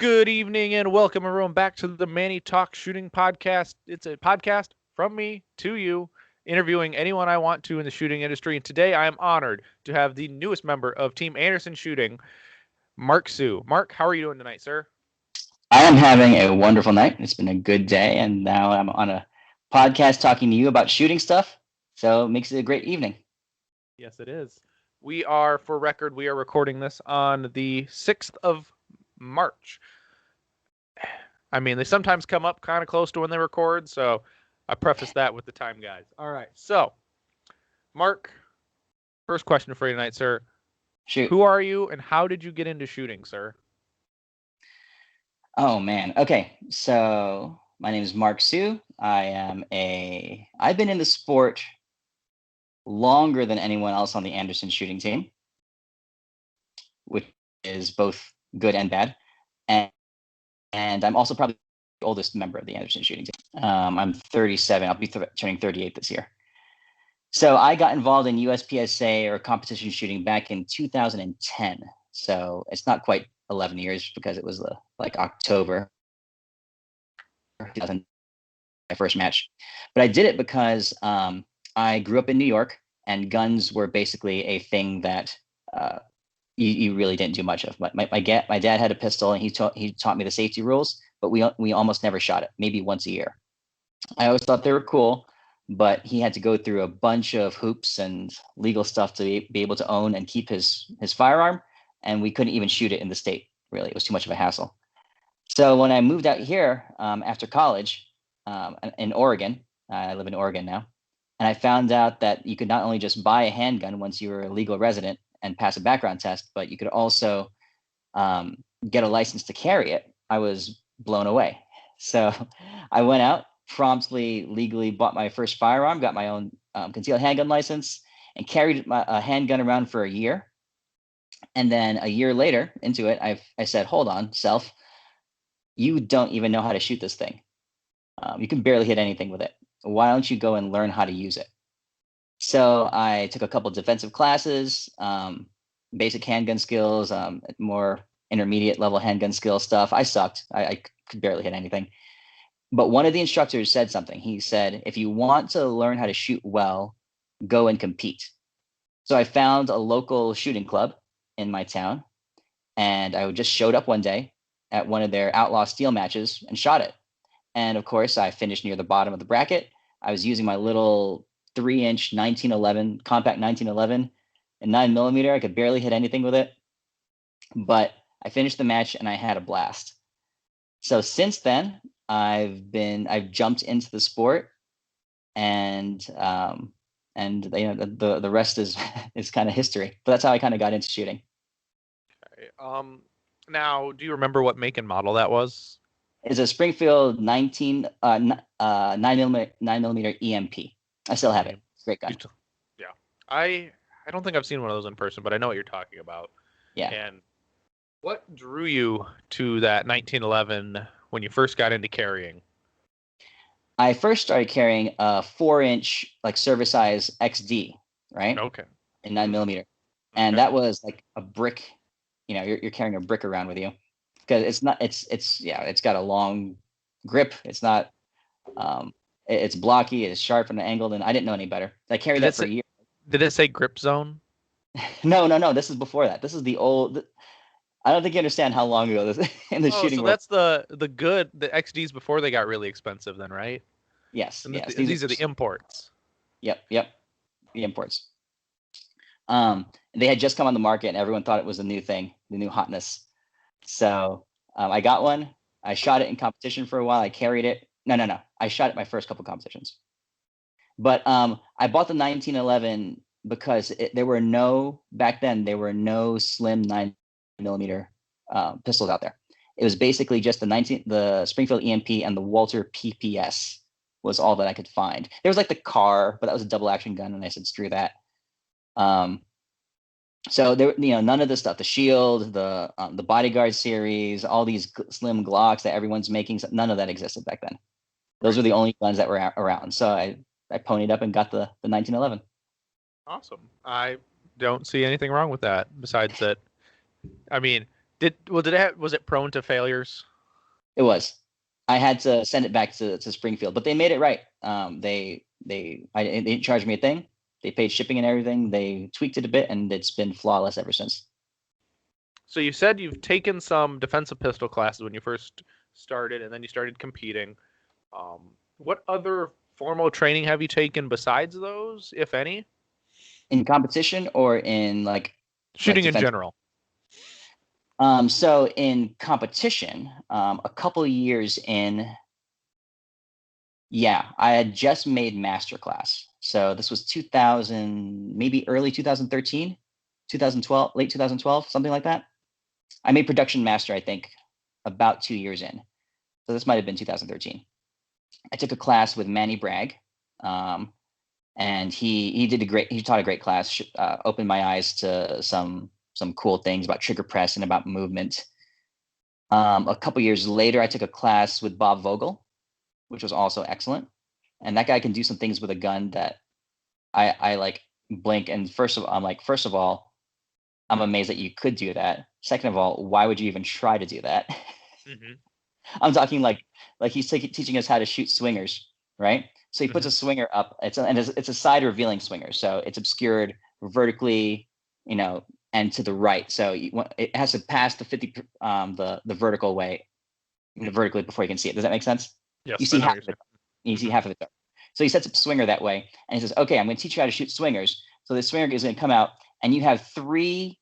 Good evening and welcome everyone back to the Manny Talks Shooting podcast. It's a podcast from me to you, interviewing anyone I want to in the shooting industry. And today I am honored to have the newest member of Team Anderson Shooting, Mark Sue. Mark, how are you doing tonight, sir? I am having a wonderful night. It's been a good day, and now I'm on a podcast talking to you about shooting stuff. So it makes it a great evening. Yes, it is. We are, for record, we are recording this on the 6th of March. I mean, they sometimes come up kind of close to when they record, so I preface that with the time, guys. All right, so, Mark, first question for you tonight, sir. Shoot. Who are you and how did you get into shooting, sir? Oh, man. Okay, so my name is Mark Sue. I've been in the sport longer than anyone else on the Anderson shooting team, which is both good and bad. And I'm also probably the oldest member of the Anderson shooting team. I'm 37. I'll be turning 38 this year. So I got involved in USPSA or competition shooting back in 2010. So it's not quite 11 years because it was like October 2000, my first match. But I did it because I grew up in New York, and guns were basically a thing that you really didn't do much of. My dad had a pistol, and he taught me the safety rules, but we almost never shot it, maybe once a year. I always thought they were cool, but he had to go through a bunch of hoops and legal stuff to be able to own and keep his firearm, and we couldn't even shoot it in the state. Really, it was too much of a hassle. So when I moved out here after college in Oregon, I live in Oregon now, and I found out that you could not only just buy a handgun once you were a legal resident and pass a background test, but you could also get a license to carry it. I was blown away. So I went out, promptly legally bought my first firearm, got my own concealed handgun license, and carried a handgun around for a year. And then a year later into it, I said, hold on, self, you don't even know how to shoot this thing. You can barely hit anything with it. Why don't you go and learn how to use it? So I took a couple defensive classes, basic handgun skills, more intermediate level handgun skill stuff. I sucked. I could barely hit anything. But one of the instructors said something. He said, if you want to learn how to shoot well, go and compete. So I found a local shooting club in my town, and I just showed up one day at one of their outlaw steel matches and shot it. And of course, I finished near the bottom of the bracket. I was using my little 3-inch 1911 compact 1911 and 9mm. I could barely hit anything with it, but I finished the match and I had a blast. So since then, I've jumped into the sport, and the rest is kind of history. But that's how I kind of got into shooting. Okay. Now, do you remember what make and model that was? It's a Springfield 9mm EMP. I still have it. It's a great gun. Yeah. I don't think I've seen one of those in person, but I know what you're talking about. Yeah. And what drew you to that 1911 when you first got into carrying? I first started carrying a 4-inch like service size XD, right? Okay. In 9mm, and that was like a brick. You know, you're carrying a brick around with you because it's got a long grip. It's not. It's blocky. It's sharp and angled, and I didn't know any better. I carried that for a year. Did it say grip zone? No. This is before that. This is the old. I don't think you understand how long ago this in the shooting. So that's the XDs before they got really expensive, then, right? Yes. Yes. These are the imports. Yep. The imports. They had just come on the market, and everyone thought it was the new thing, the new hotness. So I got one. I shot it in competition for a while. I carried it. No. I shot it my first couple competitions. But I bought the 1911 because back then there were no slim 9mm pistols out there. It was basically just the Springfield EMP and the Walter PPS was all that I could find. There was like the car, but that was a double action gun, and I said screw that. So there, none of this stuff, the Shield, the Bodyguard series, all these slim Glocks that everyone's making, none of that existed back then. Those were the only guns that were around. So I ponied up and got the 1911. Awesome. I don't see anything wrong with that. Besides that, I mean, Was it prone to failures? It was. I had to send it back to Springfield, but they made it right. They didn't charge me a thing. They paid shipping and everything. They tweaked it a bit, and it's been flawless ever since. So you said you've taken some defensive pistol classes when you first started, and then you started competing. What other formal training have you taken besides those, if any? In competition or in like Shooting in defense? general. So in competition, a couple of years in, yeah, I had just made master class. So this was 2000, maybe early 2013, 2012, late 2012, something like that. I made production master, I think, about 2 years in. So this might have been 2013. I took a class with Manny Bragg, and he taught a great class, opened my eyes to some cool things about trigger press and about movement. A couple years later, I took a class with Bob Vogel, which was also excellent. And that guy can do some things with a gun that I like blink. And first of all, I'm amazed that you could do that. Second of all, why would you even try to do that? Mm-hmm. I'm talking like he's teaching us how to shoot swingers, right? So he puts a swinger up. It's a side revealing swinger, so it's obscured vertically, and to the right. So it has to pass the 50 the vertical way, vertically before you can see it. Does that make sense? Yes, You see half of it. You see half of it there. So he sets up a swinger that way, and he says, "Okay, I'm going to teach you how to shoot swingers." So the swinger is going to come out, and you have 3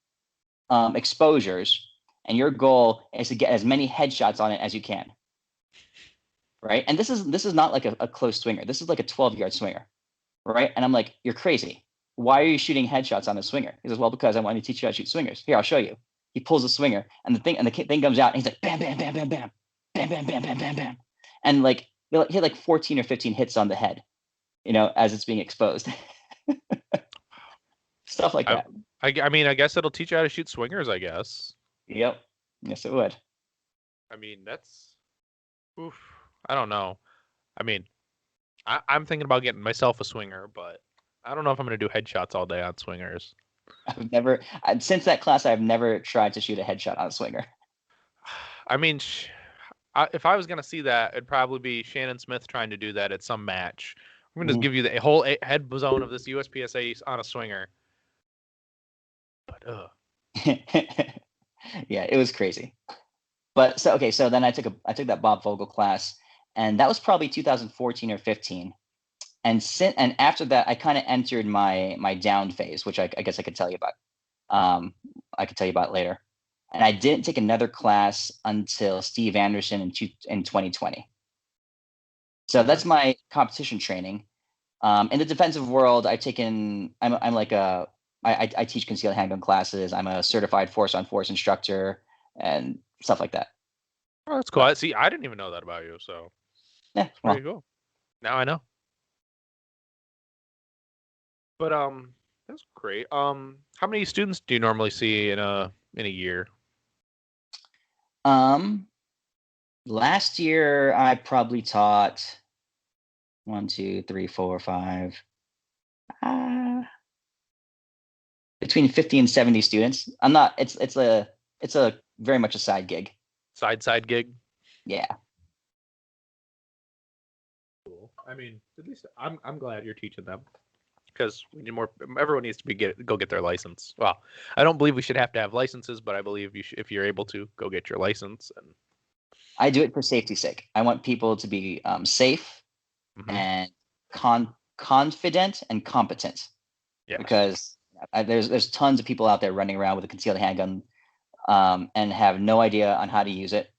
exposures, and your goal is to get as many headshots on it as you can. Right? And this is not like a close swinger. This is like a 12-yard swinger, right? And I'm like, "You're crazy. Why are you shooting headshots on a swinger?" He says, "Well, because I want to teach you how to shoot swingers. Here, I'll show you." He pulls the swinger, and the thing comes out, and he's like, bam, bam, bam, bam, bam, bam, bam, bam, bam, bam, bam, and like he had like 14 or 15 hits on the head, as it's being exposed. Stuff like that. I mean, I guess it'll teach you how to shoot swingers, I guess. Yep. Yes, it would. I mean, that's, oof, I don't know. I mean, I'm thinking about getting myself a swinger, but I don't know if I'm going to do headshots all day on swingers. Since that class, I've never tried to shoot a headshot on a swinger. I mean, if I was going to see that, it'd probably be Shannon Smith trying to do that at some match. I'm going to just give you the whole head zone of this USPSA on a swinger. But yeah, it was crazy. But so then I took that Bob Vogel class, and that was probably 2014 or 15. And after that, I kind of entered my down phase, which I guess I could tell you about. I could tell you about later. And I didn't take another class until Steve Anderson in 2020. So that's my competition training. In the defensive world, I teach concealed handgun classes. I'm a certified force-on-force instructor and stuff like that. Oh, that's cool. See, I didn't even know that about you. So yeah, pretty cool. Now I know. But that's great. How many students do you normally see in a year? Last year I probably taught 1, 2, 3, 4, 5, between 50 and 70 students. I'm not. It's a very much a side gig. Side gig. Yeah. Cool. I mean, at least I'm glad you're teaching them, because we need more. Everyone needs to go get their license. Well, I don't believe we should have to have licenses, but I believe if you're able to, go get your license. And I do it for safety's sake. I want people to be safe and confident and competent. Yeah. Because there's tons of people out there running around with a concealed handgun and have no idea on how to use it,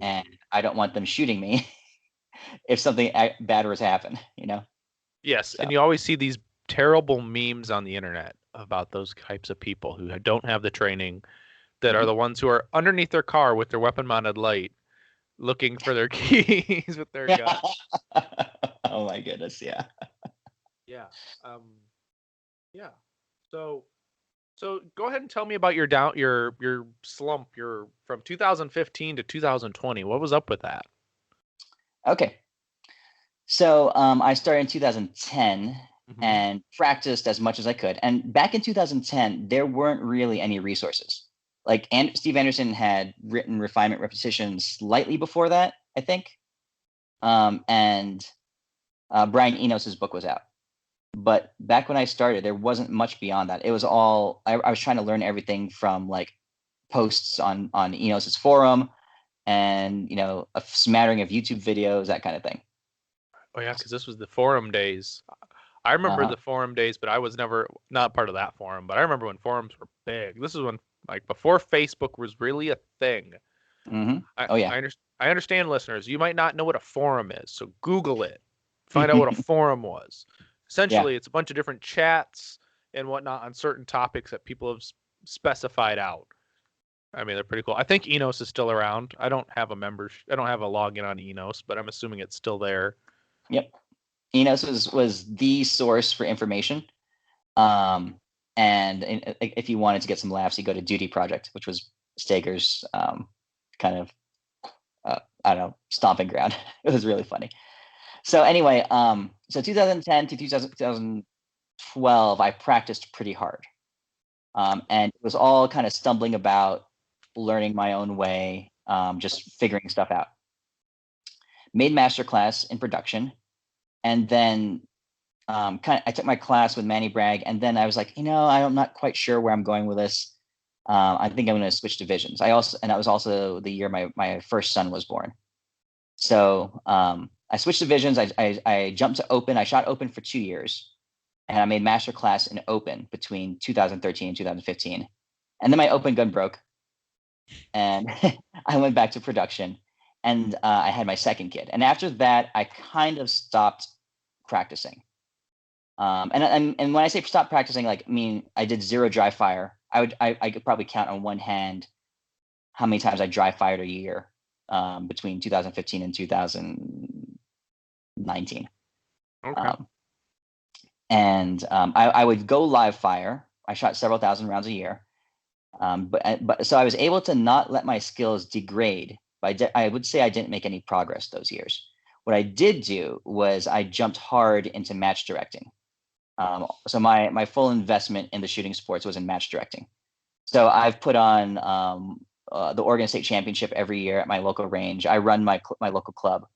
and I don't want them shooting me if something bad were to happen. Yes, so. And you always see these terrible memes on the internet about those types of people who don't have the training, that are the ones who are underneath their car with their weapon-mounted light, looking for their keys with their gun. Oh my goodness, yeah. Yeah. Yeah. So go ahead and tell me about your slump. You're from 2015 to 2020. What was up with that? Okay. So I started in 2010 and practiced as much as I could. And back in 2010, there weren't really any resources. like, and Steve Anderson had written Refinement Repetition slightly before that, I think. And Brian Enos's book was out. But back when I started, there wasn't much beyond that. It was all I was trying to learn everything from like posts on Enos's forum, and a smattering of YouTube videos, that kind of thing. Oh yeah, because this was the forum days. I remember Uh-huh. the forum days, but I was never not part of that forum. But I remember when forums were big. This is when, like, before Facebook was really a thing. Mm-hmm. Oh yeah. I understand, listeners. You might not know what a forum is, so Google it. Find out what a forum was. Yeah. Essentially, it's a bunch of different chats and whatnot on certain topics that people have specified out. I mean, they're pretty cool. I think Enos is still around. I don't have a login on Enos, but I'm assuming it's still there. Yep. Enos was the source for information. And if you wanted to get some laughs, you go to Duty Project, which was Stager's kind of I don't know, stomping ground. It was really funny. So anyway, so 2010 to 2012, I practiced pretty hard, and it was all kind of stumbling about, learning my own way, just figuring stuff out. Made masterclass in production, and then I took my class with Manny Bragg, and then I was like, I'm not quite sure where I'm going with this. I think I'm going to switch divisions. And that was also the year my first son was born. So I switched divisions. I jumped to open. I shot open for 2 years, and I made master class in open between 2013 and 2015. And then my open gun broke, and I went back to production, and I had my second kid. And after that, I kind of stopped practicing. And when I say stop practicing, like, I mean, I did 0 dry fire. I could probably count on one hand how many times I dry fired a year between 2015 and 2019. Okay. I would go live fire. I shot several thousand rounds a year. But so I was able to not let my skills degrade. But I would say I didn't make any progress those years. What I did do was I jumped hard into match directing. So my full investment in the shooting sports was in match directing. So I've put on the Oregon State Championship every year at my local range. I run my local club.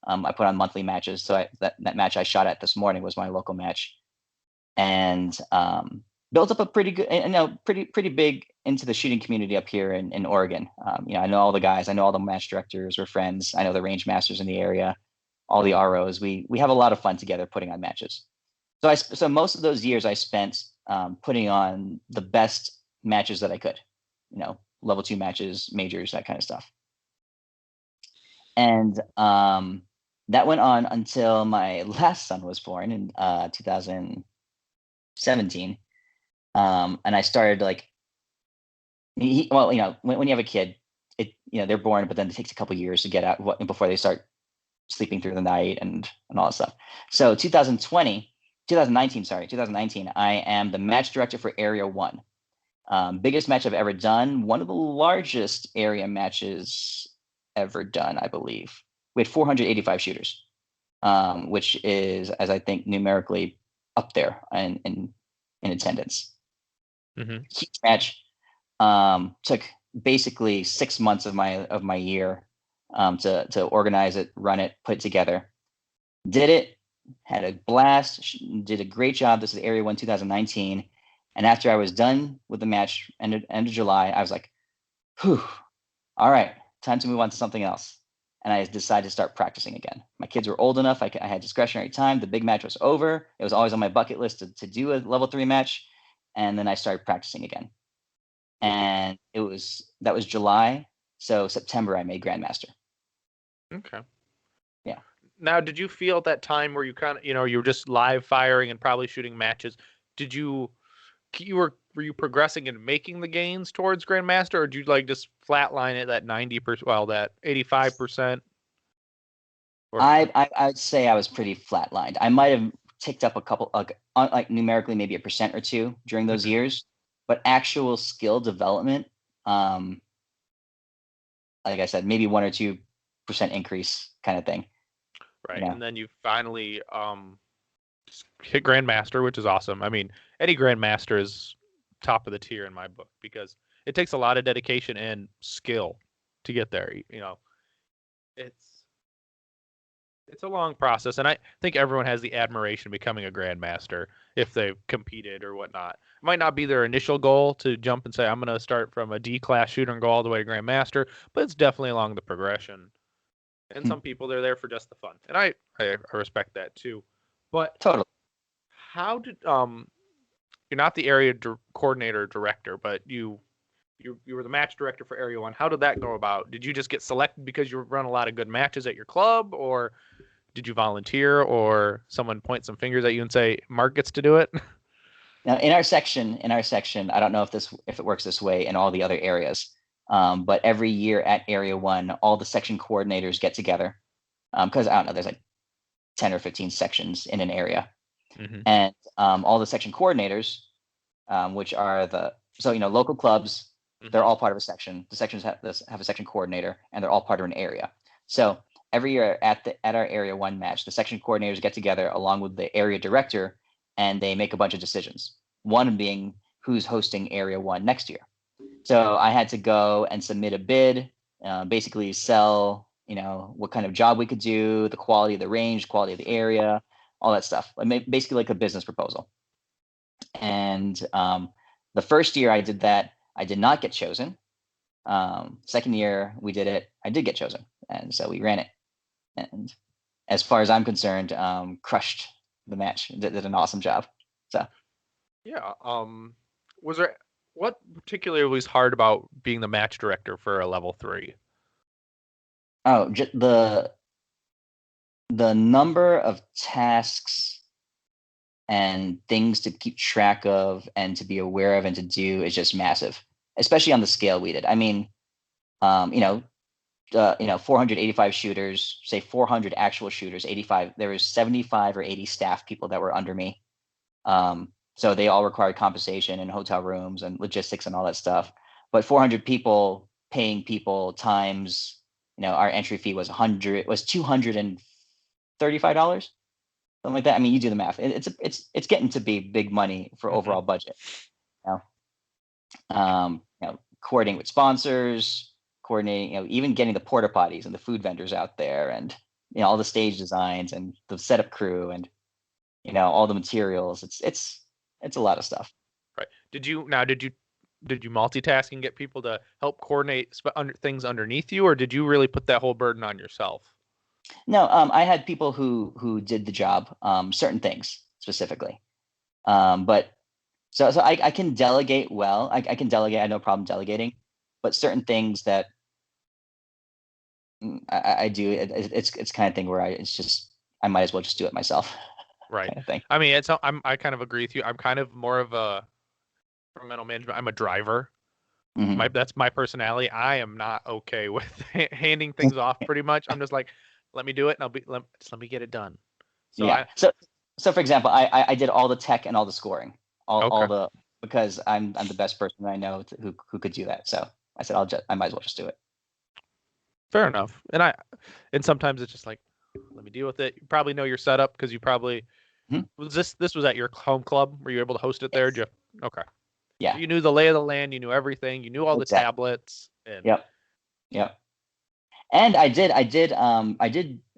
I put on monthly matches. So that match I shot at this morning was my local match, and built up a pretty good, pretty big into the shooting community up here in Oregon. I know all the guys. I know all the match directors. We're friends. I know the range masters in the area, all the ROs. We have a lot of fun together putting on matches. So most of those years I spent putting on the best matches that I could, level 2 matches, majors, that kind of stuff. And that went on until my last son was born in 2017. And I started when you have a kid, they're born, but then it takes a couple years to get out before they start sleeping through the night and all that stuff. So 2019, I am the match director for Area 1. Biggest match I've ever done. One of the largest area matches ever done, I believe. We had 485 shooters, which is, as I think, numerically up there in attendance. Mm-hmm. Huge match. Took basically 6 months of my year to organize it, run it, put it together. Did it. Had a blast, did a great job. This is Area 1 2019. And after I was done with the match, end of July, I was like, whew, all right, time to move on to something else. And I decided to start practicing again. My kids were old enough. I had discretionary time. The big match was over. It was always on my bucket list to do a level 3 match. And then I started practicing again. And that was July. So September, I made Grandmaster. Okay. Yeah. Now, did you feel at that time where you kind of, you were just live firing and probably shooting matches? Were you progressing and making the gains towards Grandmaster, or did you just flatline it at 90%, that 85%? I'd say I was pretty flatlined. I might have ticked up a couple, numerically, maybe 1% or 2 during those years, but actual skill development, like I said, maybe 1 or 2% increase kind of thing. Right, and then you finally hit Grandmaster, which is awesome. I mean, any Grandmaster is top of the tier in my book, because it takes a lot of dedication and skill to get there. It's a long process, and I think everyone has the admiration of becoming a grandmaster if they've competed or whatnot. It might not be their initial goal to jump and say, I'm going to start from a D class shooter and go all the way to grandmaster, but it's definitely along the progression. And some people, they're there for just the fun, and I respect that too. But Totally. how did you're not the area coordinator or director, but you were the match director for Area 1. How did that go about? Did you just get selected because you run a lot of good matches at your club, or did you volunteer, or someone point some fingers at you and say, Mark gets to do it? Now, in our section, I don't know if it works this way in all the other areas, but every year at Area 1, all the section coordinators get together, because I don't know, there's like 10 or 15 sections in an area. Mm-hmm. And all the section coordinators, which are local clubs, they're all part of a section. The sections have a section coordinator, and they're all part of an area. So every year at our Area 1 match, the section coordinators get together along with the area director, and they make a bunch of decisions. One being who's hosting Area 1 next year. So I had to go and submit a bid, basically sell, what kind of job we could do, the quality of the range, quality of the area, all that stuff. Basically like a business proposal. And the first year I did that, I did not get chosen. Second year we did it, I did get chosen. And so we ran it. And as far as I'm concerned, crushed the match, did an awesome job. So yeah. Was there what particularly was hard about being the match director for a level 3? Oh, the number of tasks and things to keep track of and to be aware of and to do is just massive, especially on the scale we did. I mean, 485 shooters, say 400 actual shooters, 85. There was 75 or 80 staff people that were under me. So they all required compensation and hotel rooms and logistics and all that stuff. But 400 people paying people times, our entry fee was $235, something like that. I mean, you do the math. It's getting to be big money for overall budget. Coordinating with sponsors, even getting the porta potties and the food vendors out there, and all the stage designs and the setup crew and all the materials. It's a lot of stuff. Right. Did you multitask and get people to help coordinate things underneath you, or did you really put that whole burden on yourself? No, I had people who did the job, certain things specifically. But so I can delegate well. I can delegate. I have no problem delegating, but certain things that I do, it's kind of thing where I might as well just do it myself. Right. Kind of thing. I mean, I kind of agree with you. I'm kind of more of a, for mental management, I'm a driver. Mm-hmm. That's my personality. I am not okay with handing things off pretty much. I'm just like, let me do it, and let me get it done. So yeah. So for example, I did all the tech and all the scoring, because I'm the best person I know who could do that. So I said I might as well just do it. Fair enough. And sometimes it's just like, let me deal with it. You probably know your setup because you probably was this was at your home club. Were you able to host it there? Yes. Okay. Yeah. So you knew the lay of the land. You knew everything. You knew all the tablets. And Yep. And I did,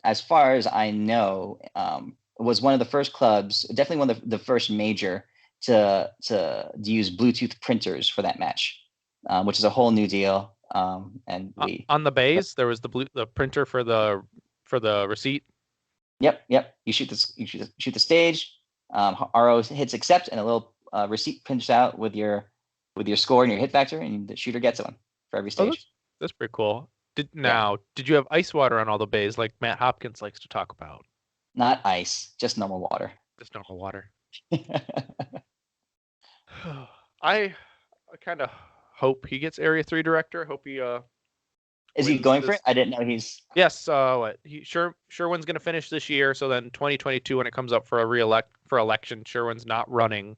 as far as I know, was one of the first clubs, definitely one of the first major to use Bluetooth printers for that match, which is a whole new deal. And we on the bays there was the printer for the receipt. Yep. You shoot the stage. RO hits accept, and a little receipt prints out with your score and your hit factor, and the shooter gets one for every stage. That's pretty cool. Did you have ice water on all the bays like Matt Hopkins likes to talk about? Not ice, just normal water. Just normal water. I kind of hope he gets Area 3 director. Hope he is he going for it? I didn't know he's. Yes. Sherwin's going to finish this year. So then 2022, when it comes up for election, Sherwin's not running.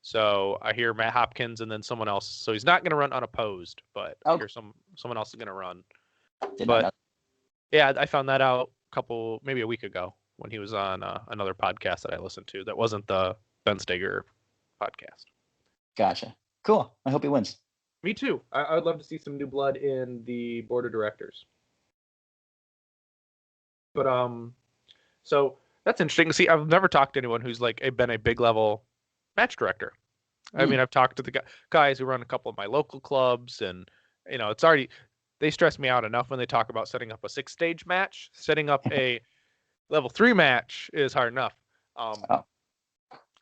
So I hear Matt Hopkins and then someone else. So he's not going to run unopposed, but I hear someone else is going to run. Yeah, I found that out maybe a week ago when he was on another podcast that I listened to. That wasn't the Ben Steger podcast. Gotcha. Cool. I hope he wins. Me too. I would love to see some new blood in the board of directors. But so that's interesting. See, I've never talked to anyone who's like been a big level match director. I Hmm. mean, I've talked to the guys who run a couple of my local clubs, and it's already they stress me out enough when they talk about setting up a 6-stage match. Setting up a level 3 match is hard enough. Um, Oh,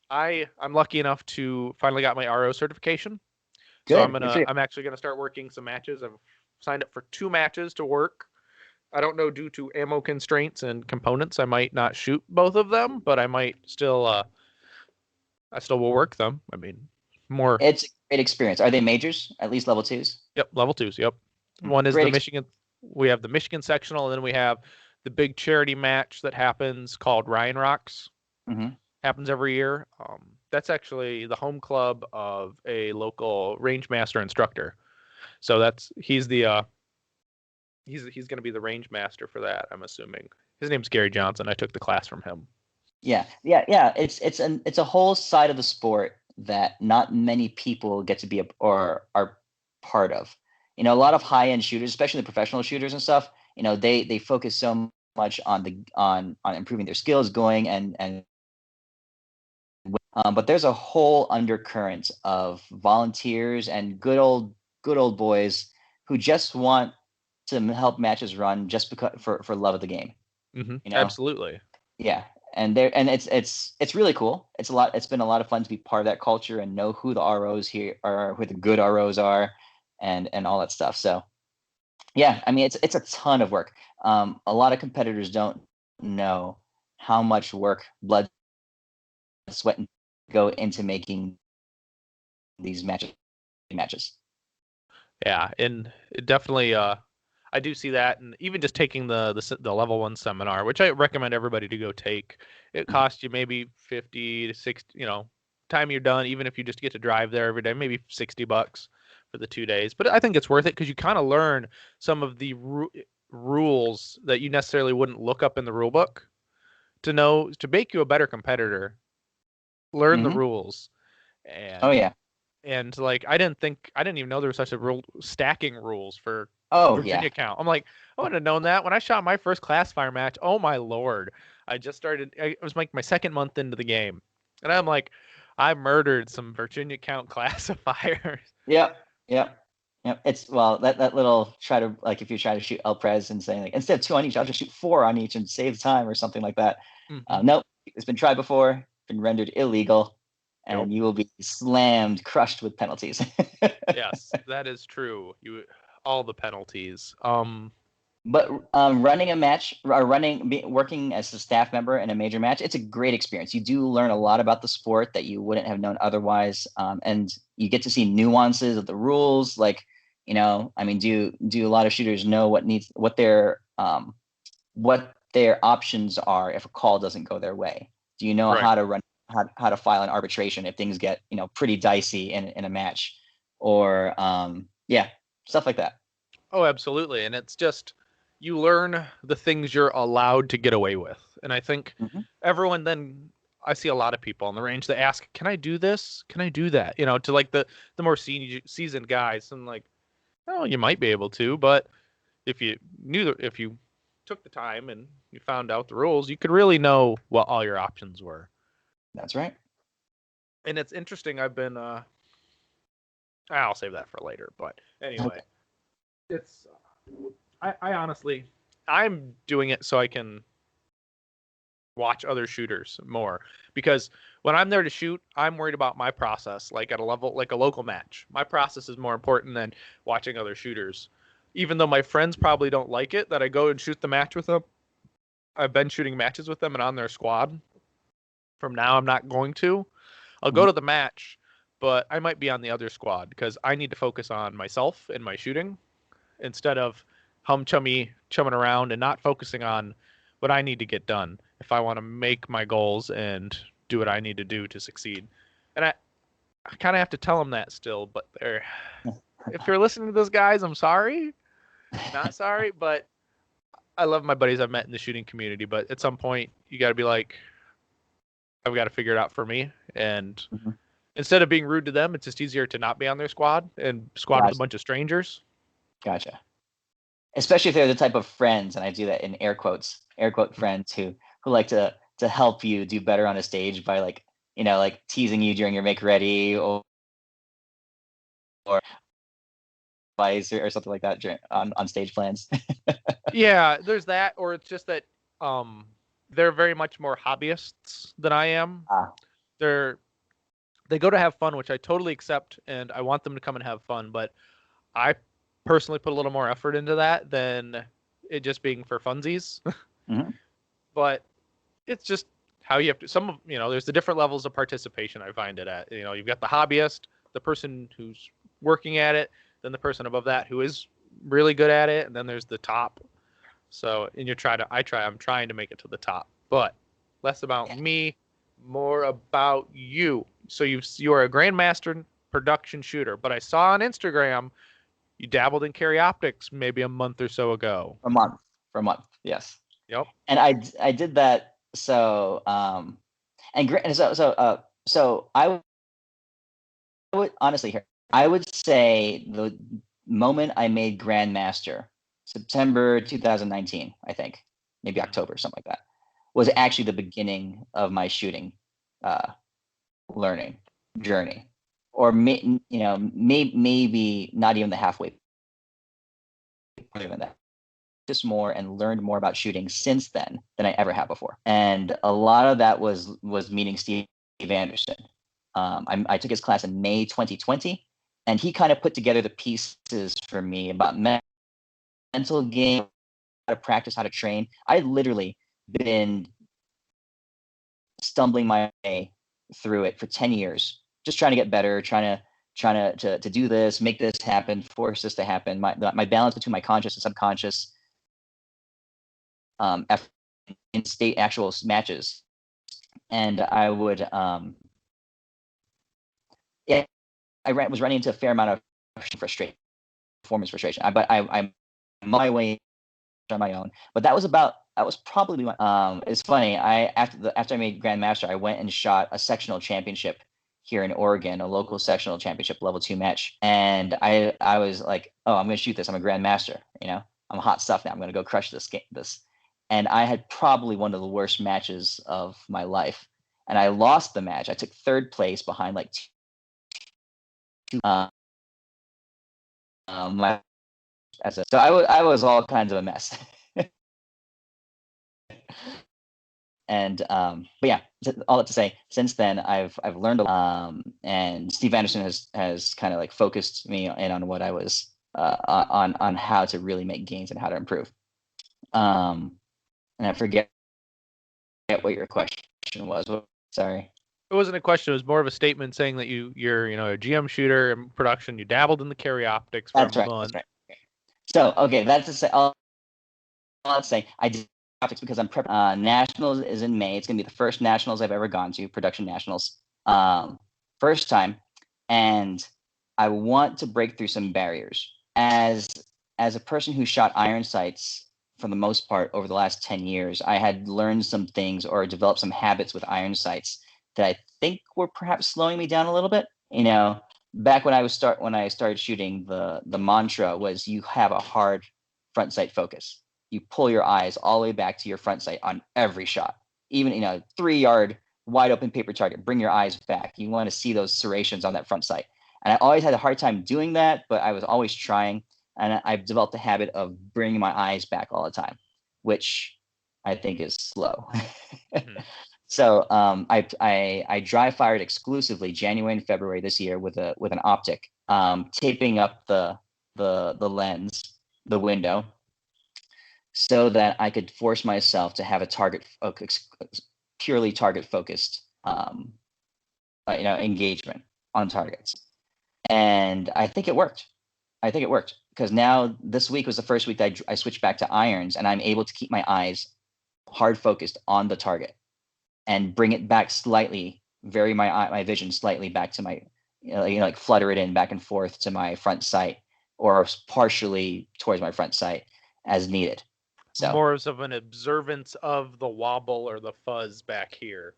I'm lucky enough to finally got my RO certification, so good. Good for you. I'm actually gonna start working some matches. I've signed up for 2 matches to work. I don't know, due to ammo constraints and components, I might not shoot both of them, but I might still I still will work them. I mean, more. It's a great experience. Are they majors? At least level twos? Yep, level 2s. Yep. One is Great the experience. Michigan. We have the Michigan sectional, and then we have the big charity match that happens called Ryan Rocks. Hmm. Happens every year. That's actually the home club of a local range master instructor. So he's going to be the range master for that. I'm assuming his name's Gary Johnson. I took the class from him. Yeah, yeah, yeah. It's a whole side of the sport that not many people get to be or are part of. A lot of high end shooters, especially the professional shooters and stuff. They focus so much on on improving their skills, going and but there's a whole undercurrent of volunteers and good old boys who just want to help matches run just because for love of the game. You know, Absolutely. yeah, and it's really cool. It's been a lot of fun to be part of that culture and know who the ROs here are, who the good ROs are, and all that stuff. So yeah, I mean it's a ton of work. A lot of competitors don't know how much work, blood, sweat, and go into making these matches. Yeah, and it definitely I do see that, and even just taking the level 1 seminar, which I recommend everybody to go take. It Mhm. costs you maybe 50 to 60, time you're done, even if you just get to drive there every day, maybe $60 for the 2 days. But I think it's worth it because you kind of learn some of the rules that you necessarily wouldn't look up in the rule book to make you a better competitor. Learn the Mhm. rules, Oh and yeah. like I didn't even know there was such a rule stacking rules for Oh yeah. Virginia count. I'm like, I would have known that when I shot my first class fire match. Oh my lord. I just started it was like my second month into the game. And I'm like, I murdered some Virginia count classifiers. Yep. Yep. Yep. It's well that little try to like if you try to shoot El Prez and saying like instead of 2 on each, I'll just shoot 4 on each and save time or something like that. Hmm. Nope. It's been tried before, been rendered illegal, Yep. and you will be slammed, crushed with penalties. Yes, that is true. You all the penalties. But running a match or working as a staff member in a major match, it's a great experience. You do learn a lot about the sport that you wouldn't have known otherwise, and you get to see nuances of the rules. Like, I mean, do a lot of shooters know what their options are if a call doesn't go their way? Do you know Right. how to run how to file an arbitration if things get pretty dicey in a match, or yeah, stuff like that. Oh, absolutely. And it's just you learn the things you're allowed to get away with. And I think Hmm. everyone then I see a lot of people on the range that ask, "Can I do this? Can I do that?" To like the more seasoned guys, and like, oh, you might be able to, but if you took the time and you found out the rules, you could really know what all your options were. That's right. And it's interesting. I'll save that for later. But anyway, Okay. it's I honestly I'm doing it so I can watch other shooters more because when I'm there to shoot, I'm worried about my process. Like at a level, like a local match, my process is more important than watching other shooters. Even though my friends probably don't like it that I go and shoot the match with them, I've been shooting matches with them and on their squad. From now, I'm not going to. I'll go Mhm. to the match, but I might be on the other squad because I need to focus on myself and my shooting instead of chumming around and not focusing on what I need to get done if I want to make my goals and do what I need to do to succeed. And I kind of have to tell them that still, but if you're listening to this, guys, I'm sorry. Not sorry, but I love my buddies I've met in the shooting community. But at some point, you got to be like, I've got to figure it out for me. And Mhm. Instead of being rude to them, it's just easier to not be on their squad and squad with a Gotcha. bunch of strangers. Gotcha. Especially if they're the type of friends, and I do that in air quote friends who like to help you do better on a stage by like, like teasing you during your make ready or advice or something like that on stage plans. Yeah, there's that, or it's just that um, they're very much more hobbyists than I am. Ah, They're they go to have fun, which I totally accept, and I want them to come and have fun. But I personally put a little more effort into that than it just being for funsies. mhm. But it's just how you have to. There's the different levels of participation. I find it at. You've got the hobbyist, the person who's working at it, then the person above that who is really good at it, and then there's the top. So, and I'm trying to make it to the top, but less about Yeah. me, more about you. So you are a grandmaster production shooter, but I saw on Instagram you dabbled in carry optics maybe a month or so ago. For a month, yes. Yep. And I did that. So and so I would honestly here, I would say the moment I made Grandmaster, September 2019, I think, maybe Mhm. October, something like that, was actually the beginning of my shooting uh, learning journey, or maybe not even the halfway point than that. Just more and learned more about shooting since then than I ever have before, and a lot of that was meeting Steve Anderson. I took his class in May 2020, and he kind of put together the pieces for me about mental game, how to practice, how to train. I literally been stumbling my way through it for 10 years, just trying to get better, trying to do this, make this happen, force this to happen. My balance between my conscious and subconscious effort in state actual matches, and I would yeah, was running into a fair amount of frustration, performance frustration. I'm my way on my own, but that was probably it's funny. After I made Grandmaster, I went and shot a sectional championship here in Oregon, a local sectional championship level 2 match, and I was like, oh, I'm gonna shoot this. I'm a Grandmaster. I'm hot stuff now. I'm gonna go crush this. And I had probably one of the worst matches of my life, and I lost the match. I took third place behind like two. My so I was all kinds of a mess. And but yeah, all that to say, since then I've learned a lot, and Steve Anderson has kind of like focused me in on what I was on how to really make gains and how to improve. And I forget what your question was. Sorry. It wasn't a question. It was more of a statement saying that you're a GM shooter in production. You dabbled in the carry optics for a That's right. That's month. right. So okay, that's to say. I'll say I did optics because I'm prep. Nationals is in May. It's gonna be the first nationals I've ever gone to, production nationals. First time, and I want to break through some barriers. As a person who shot iron sights for the most part over the last 10 years, I had learned some things or developed some habits with iron sights that I think were perhaps slowing me down a little bit. Back when I started shooting, the mantra was you have a hard front sight focus. You pull your eyes all the way back to your front sight on every shot. Even 3-yard wide open paper target, bring your eyes back. You want to see those serrations on that front sight. And I always had a hard time doing that, but I was always trying. And I've developed a habit of bringing my eyes back all the time, which I think is slow. Mm-hmm. So I dry fired exclusively January and February this year with an optic, taping up the lens, the window, so that I could force myself to have a purely target focused engagement on targets. And I think it worked. Because now this week was the first week that I switched back to irons, and I'm able to keep my eyes hard focused on the target and bring it back slightly, vary my vision slightly back to my, like flutter it in back and forth to my front sight or partially towards my front sight as needed. So More of an observance of the wobble or the fuzz back here.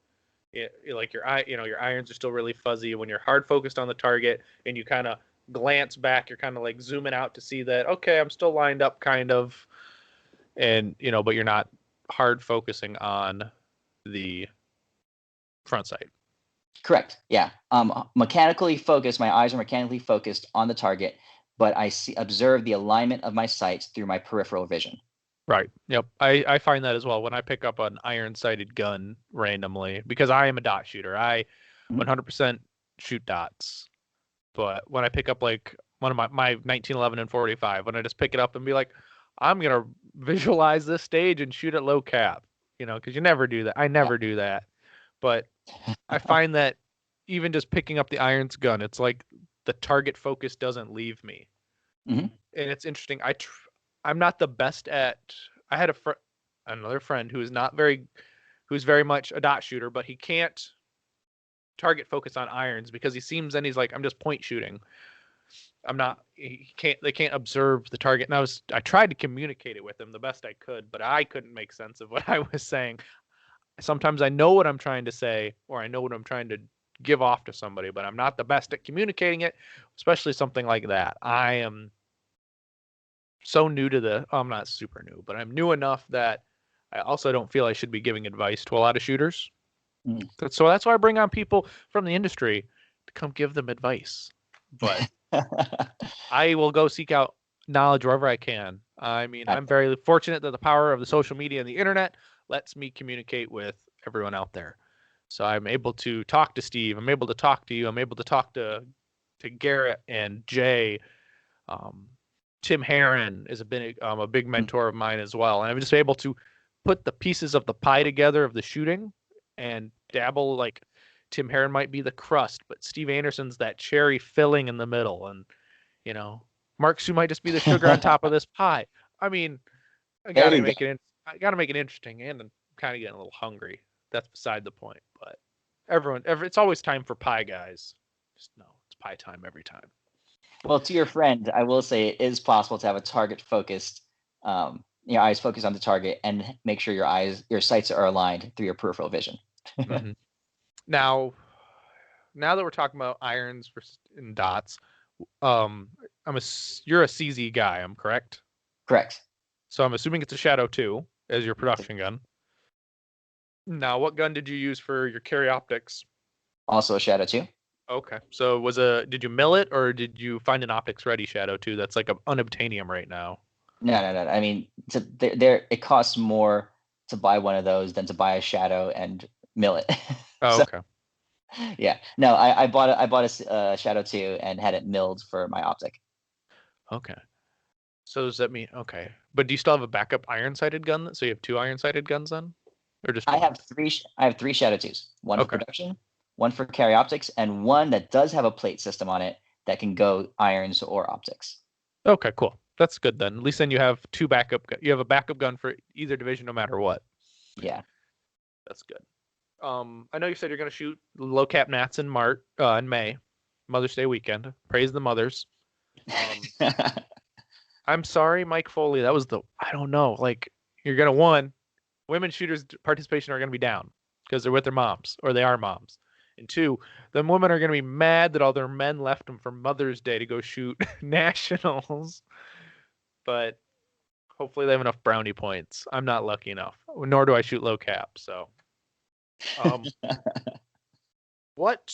like your eye, your irons are still really fuzzy. When you're hard focused on the target and you kind of glance back, you're kind of like zooming out to see that, okay, I'm still lined up kind of, and but you're not hard focusing on the front sight. Correct. Yeah. Mechanically focused. My eyes are mechanically focused on the target, but I observe the alignment of my sights through my peripheral vision. Right. Yep. I find that as well when I pick up an iron sighted gun randomly because I am a dot shooter. I Mhm. 100% shoot dots. But when I pick up like one of my 1911 and 45, when I just pick it up and be like, I'm gonna visualize this stage and shoot at low cap, because you never do that. I Yeah. never do that. But I find that even just picking up the irons gun, it's like the target focus doesn't leave me. Mhm. And it's interesting. I'm not the best at. I had another friend who's very much a dot shooter, but he can't target focus on irons because he seems and he's like, I'm just point shooting. I'm not. They can't observe the target. And I tried to communicate it with him the best I could, but I couldn't make sense of what I was saying. Sometimes I know what I'm trying to say, or I know what I'm trying to give off to somebody, but I'm not the best at communicating it, especially something like that. I am so new to I'm not super new, but I'm new enough that I also don't feel I should be giving advice to a lot of shooters. Mm. So that's why I bring on people from the industry to come give them advice. But I will go seek out knowledge wherever I can. I mean, I'm very fortunate that the power of the social media and the internet lets me communicate with everyone out there. So I'm able to talk to Steve. I'm able to talk to you. I'm able to talk to Garrett and Jay. Um, Tim Herron is a big mentor of mine as well, and I'm just able to put the pieces of the pie together of the shooting and dabble. Like Tim Herron might be the crust, but Steve Anderson's that cherry filling in the middle, and Mark Sue might just be the sugar on top of this pie. I mean, There you go. I gotta make it interesting, and I'm kind of getting a little hungry. That's beside the point, but it's always time for pie, guys. Just know it's pie time every time. Well, to your friend, I will say it is possible to have a target focused, your eyes focused on the target, and make sure your sights are aligned through your peripheral vision. Mm-hmm. Now that we're talking about irons and dots, um, you're a CZ guy, I'm correct? Correct. So I'm assuming it's a Shadow 2 as your production gun. Now, what gun did you use for your carry optics? Also a Shadow 2. Okay. So did you mill it or did you find an optics ready Shadow 2 that's like unobtainium right now? No. I mean, it costs more to buy one of those than to buy a Shadow and mill it. Oh, So, okay. yeah. No, I bought a Shadow 2 and had it milled for my optic. Okay. So does that mean okay? But do you still have a backup iron-sighted gun? So you have two iron-sighted guns then, or just I one? have three Shadow 2s. One for Okay. production, one for carry optics, and one that does have a plate system on it that can go irons or optics. Okay, cool. That's good then. At least then you have you have a backup gun for either division no matter what. Yeah. That's good. I know you said you're going to shoot low cap nats in May, Mother's Day weekend. Praise the mothers. I'm sorry, Mike Foley. I don't know. Like, you're going to women shooters participation are going to be down because they're with their moms or they are moms. And two, the women are going to be mad that all their men left them for Mother's Day to go shoot nationals. But hopefully they have enough brownie points. I'm not lucky enough, nor do I shoot low cap. So, what?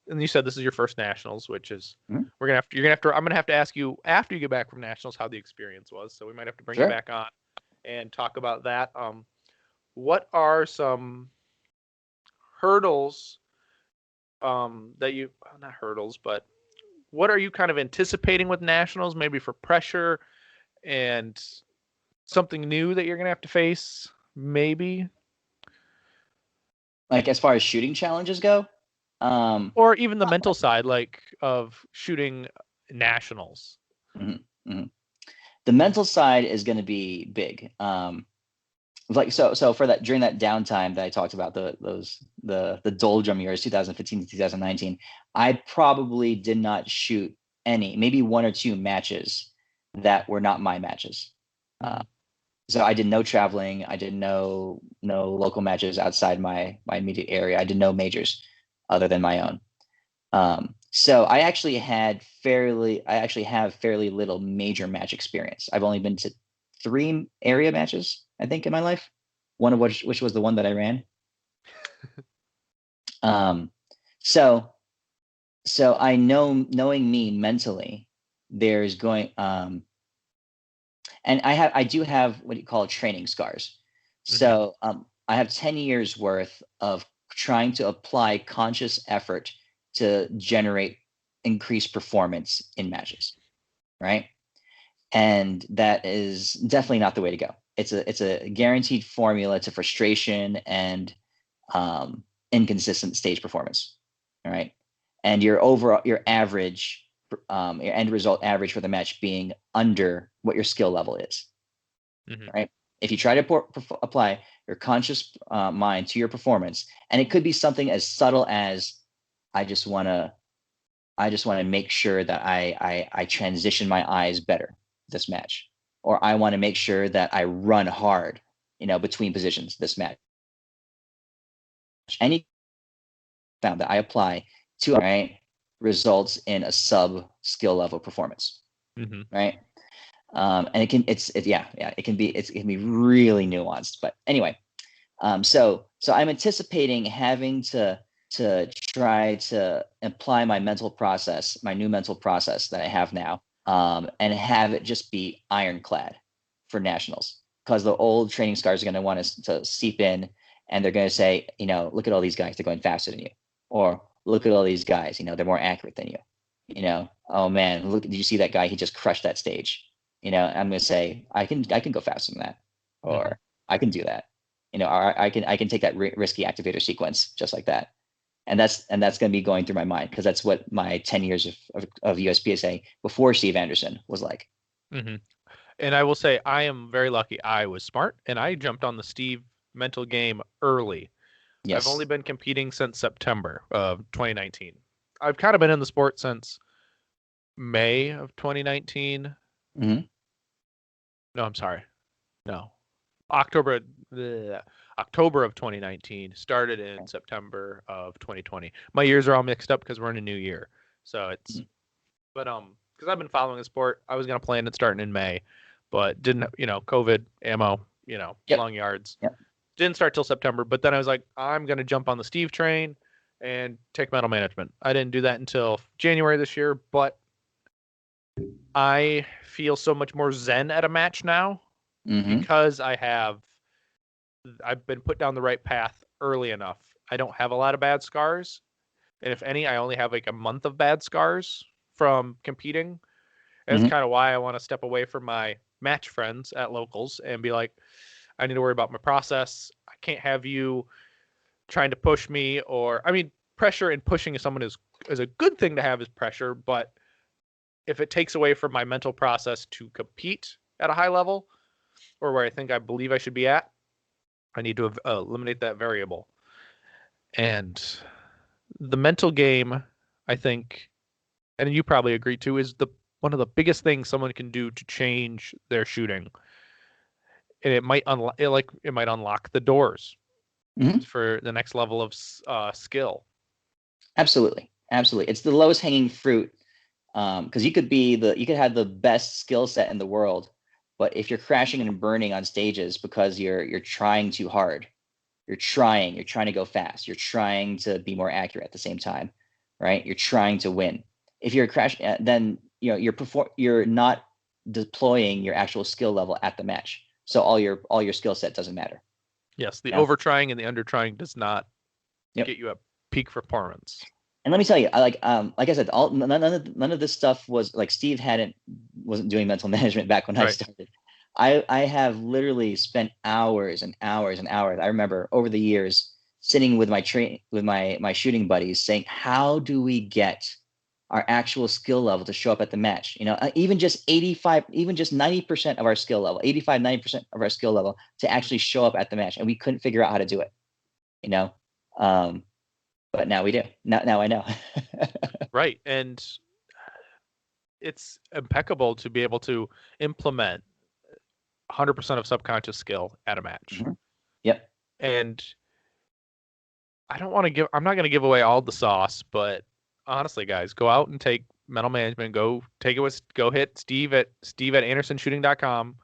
And you said this is your first nationals, which is Mhm. I'm gonna have to ask you after you get back from nationals how the experience was. So we might have to bring you Sure. back on and talk about that. What are some hurdles that you not hurdles, but what are you kind of anticipating with nationals, maybe for pressure and something new that you're gonna have to face, maybe, Like as far as shooting challenges go, or even the mental side, like of shooting nationals. mhm, mhm. The mental side is going to be big. Like so for that during that downtime that I talked about, the doldrum years 2015 to 2019, I probably did not shoot maybe one or two matches that were not my matches. So I did no traveling. I did no local matches outside my immediate area. I did no majors other than my own. So I actually have fairly little major match experience. I've only been to 3 area matches, I think, in my life. One of which was the one that I ran. Um, so I know, knowing me mentally, there's going and I do have what you call training scars. Hmm. So I have 10 years worth of trying to apply conscious effort to generate increased performance in matches, right? And that is definitely not the way to go. It's a guaranteed formula to frustration and inconsistent stage performance. All right. And your average, your end result average for the match being under what your skill level is. Hmm. Right. If you try to apply your conscious mind to your performance, and it could be something as subtle as I just want to make sure that I transition my eyes better this match, or I want to make sure that I run hard, between positions this match. Any found that I apply to, right, results in a sub skill level performance, Hmm. right? And it can be really nuanced. But anyway, so I'm anticipating having to try to apply my mental process, my new mental process that I have now, and have it just be ironclad for nationals, because the old training scars are going to want us to seep in, and they're going to say, look at all these guys, they're going faster than you, or look at all these guys, they're more accurate than you. Oh man, look, did you see that guy? He just crushed that stage. I'm going to say, I can go faster than that, Hmm. or I can do that. Or I can take that risky activator sequence just like that. And that's going to be going through my mind, because that's what my 10 years of USPSA before Steve Anderson was like. Hmm. And I will say I am very lucky. I was smart and I jumped on the Steve mental game early. I've only Yes. been competing since September of 2019. I've kind of been in the sport since May of 2019. Hmm. No, I'm sorry. No. October bleh, October of 2019, started in September of 2020. My years are all mixed up because we're in a new year. So it's but because I've been following the sport, I was gonna plan it starting in May, but didn't, COVID, ammo, Yep. long yards. Yep. Didn't start till September, but then I was like, I'm gonna jump on the Steve train and take mental management. I didn't do that until January this year, but I feel so much more zen at a match now Hmm. because I've been put down the right path early enough. I don't have a lot of bad scars, and if any, I only have like a month of bad scars from competing. And that's Hmm. kind of why I want to step away from my match friends at locals and be like, I need to worry about my process. I can't have you trying to push me, or I mean, pressure and pushing someone is a good thing to have, is pressure, but if it takes away from my mental process to compete at a high level or where I believe I should be at, I need to eliminate that variable. And the mental game, I think, and you probably agree too, is the one of the biggest things someone can do to change their shooting. And it might unlock the doors Hmm. for the next level of skill. Absolutely. Absolutely. It's the lowest hanging fruit. Because you could have the best skill set in the world, but if you're crashing and burning on stages because you're trying too hard, you're trying to go fast, you're trying to be more accurate at the same time, right? You're trying to win. If you're crash, then you're not deploying your actual skill level at the match, so all your skill set doesn't matter. Yes, the You know? over trying and the under trying does not Yep. get you at peak performance. And let me tell you, like I said, none of this stuff was like Steve wasn't doing mental management back when I Right. started. I have literally spent hours and hours and hours. I remember over the years sitting with my shooting buddies saying, how do we get our actual skill level to show up at the match? Even just 85, even just 90% of our skill level, 85, 90% of our skill level to Mhm. actually show up at the match. And we couldn't figure out how to do it, you know? Um, but now we do. Now I know. Right. And it's impeccable to be able to implement. 100% of subconscious skill at a match. Mm-hmm. Yep. And I'm not going to give away all the sauce, but honestly, guys, go out and take mental management. Go hit Steve at AndersonShooting.com.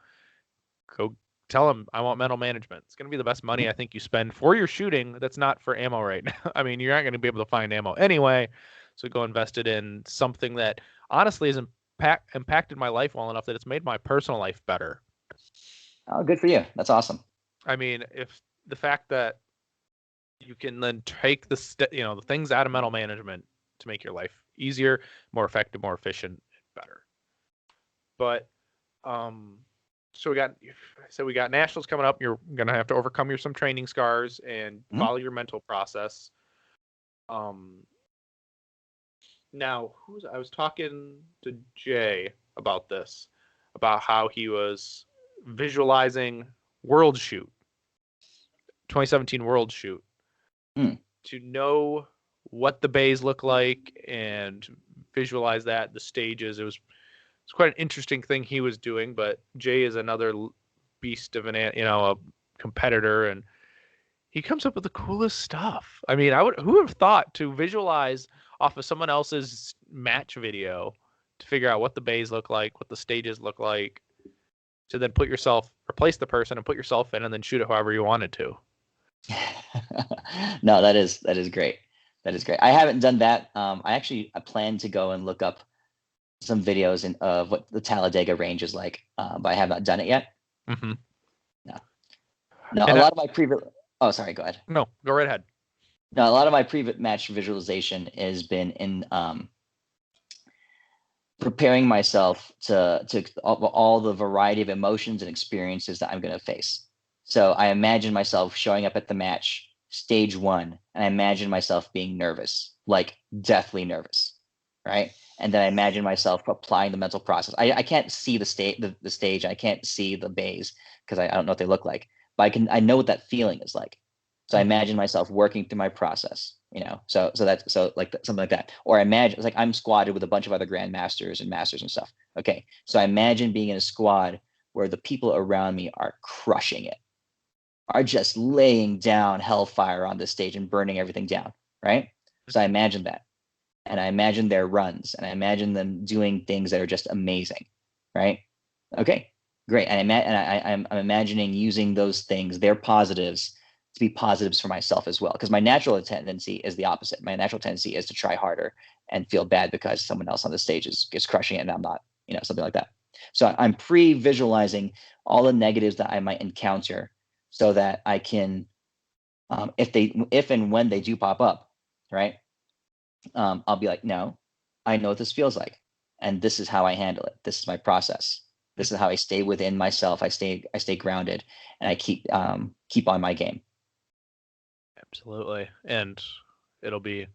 Go tell him I want mental management. It's going to be the best money I think you spend for your shooting. That's not for ammo right now. I mean, you're not going to be able to find ammo anyway. So go invest it in something that honestly has impacted my life well enough that it's made my personal life better. Oh, good for you. That's awesome. I mean, if the fact that you can then take the things out of mental management to make your life easier, more effective, more efficient, better. But so we got nationals coming up. You're gonna have to overcome some training scars and follow your mental process. Now I was talking to Jay about this, about how he was visualizing World Shoot, 2017 World Shoot, to know what the bays look like and visualize the stages. It's quite an interesting thing he was doing, but Jay is another beast of a competitor, and he comes up with the coolest stuff. I mean, who would have thought to visualize off of someone else's match video to figure out what the bays look like, what the stages look like, to then replace the person and put yourself in and then shoot it however you wanted to. No, that is great. That is great. I haven't done that. I plan to go and look up some videos of what the Talladega range is like, but I have not done it yet. Mm-hmm. No, a lot of my previous. Oh, sorry. Go ahead. No, go right ahead. No, a lot of my pre match visualization has been in preparing myself to all the variety of emotions and experiences that I'm going to face. So I imagine myself showing up at the match, stage 1, and I imagine myself being nervous, like deathly nervous, right? And then I imagine myself applying the mental process. I can't see the stage. I can't see the bays because I don't know what they look like, but I know what that feeling is like. So I imagine myself working through my process, so like something like that. Or I imagine it's like I'm squatted with a bunch of other grandmasters and masters and stuff. Okay. So I imagine being in a squad where the people around me are crushing it, are just laying down hellfire on this stage and burning everything down. Right. So I imagine that. And I imagine their runs, and I imagine them doing things that are just amazing. Right. Okay, great. And I'm imagining using those things, their positives, to be positives for myself as well. Because my natural tendency is the opposite. My natural tendency is to try harder and feel bad because someone else on the stage is crushing it and I'm not, something like that. So I'm pre-visualizing all the negatives that I might encounter so that I can, if and when they do pop up, right? I'll be like, no, I know what this feels like, and this is how I handle it. This is my process. This is how I stay within myself. I stay grounded, and I keep on my game. Absolutely. And it'll be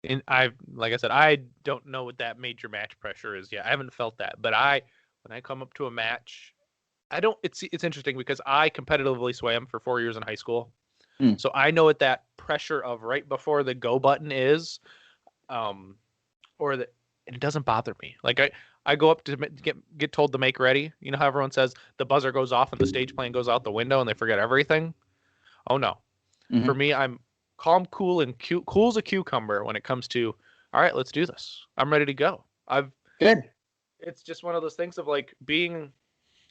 like I said, I don't know what that major match pressure is yet. I haven't felt that, but when I come up to a match, it's interesting because I competitively swam for 4 years in high school. So I know what that pressure of right before the go button is, and it doesn't bother me. Like I go up to get told to make ready. You know how everyone says the buzzer goes off and the stage plane goes out the window and they forget everything? Oh no. Mm-hmm. For me, I'm calm, cool, and cool as a cucumber when it comes to, all right, let's do this. I'm ready to go. Good. It's just one of those things of like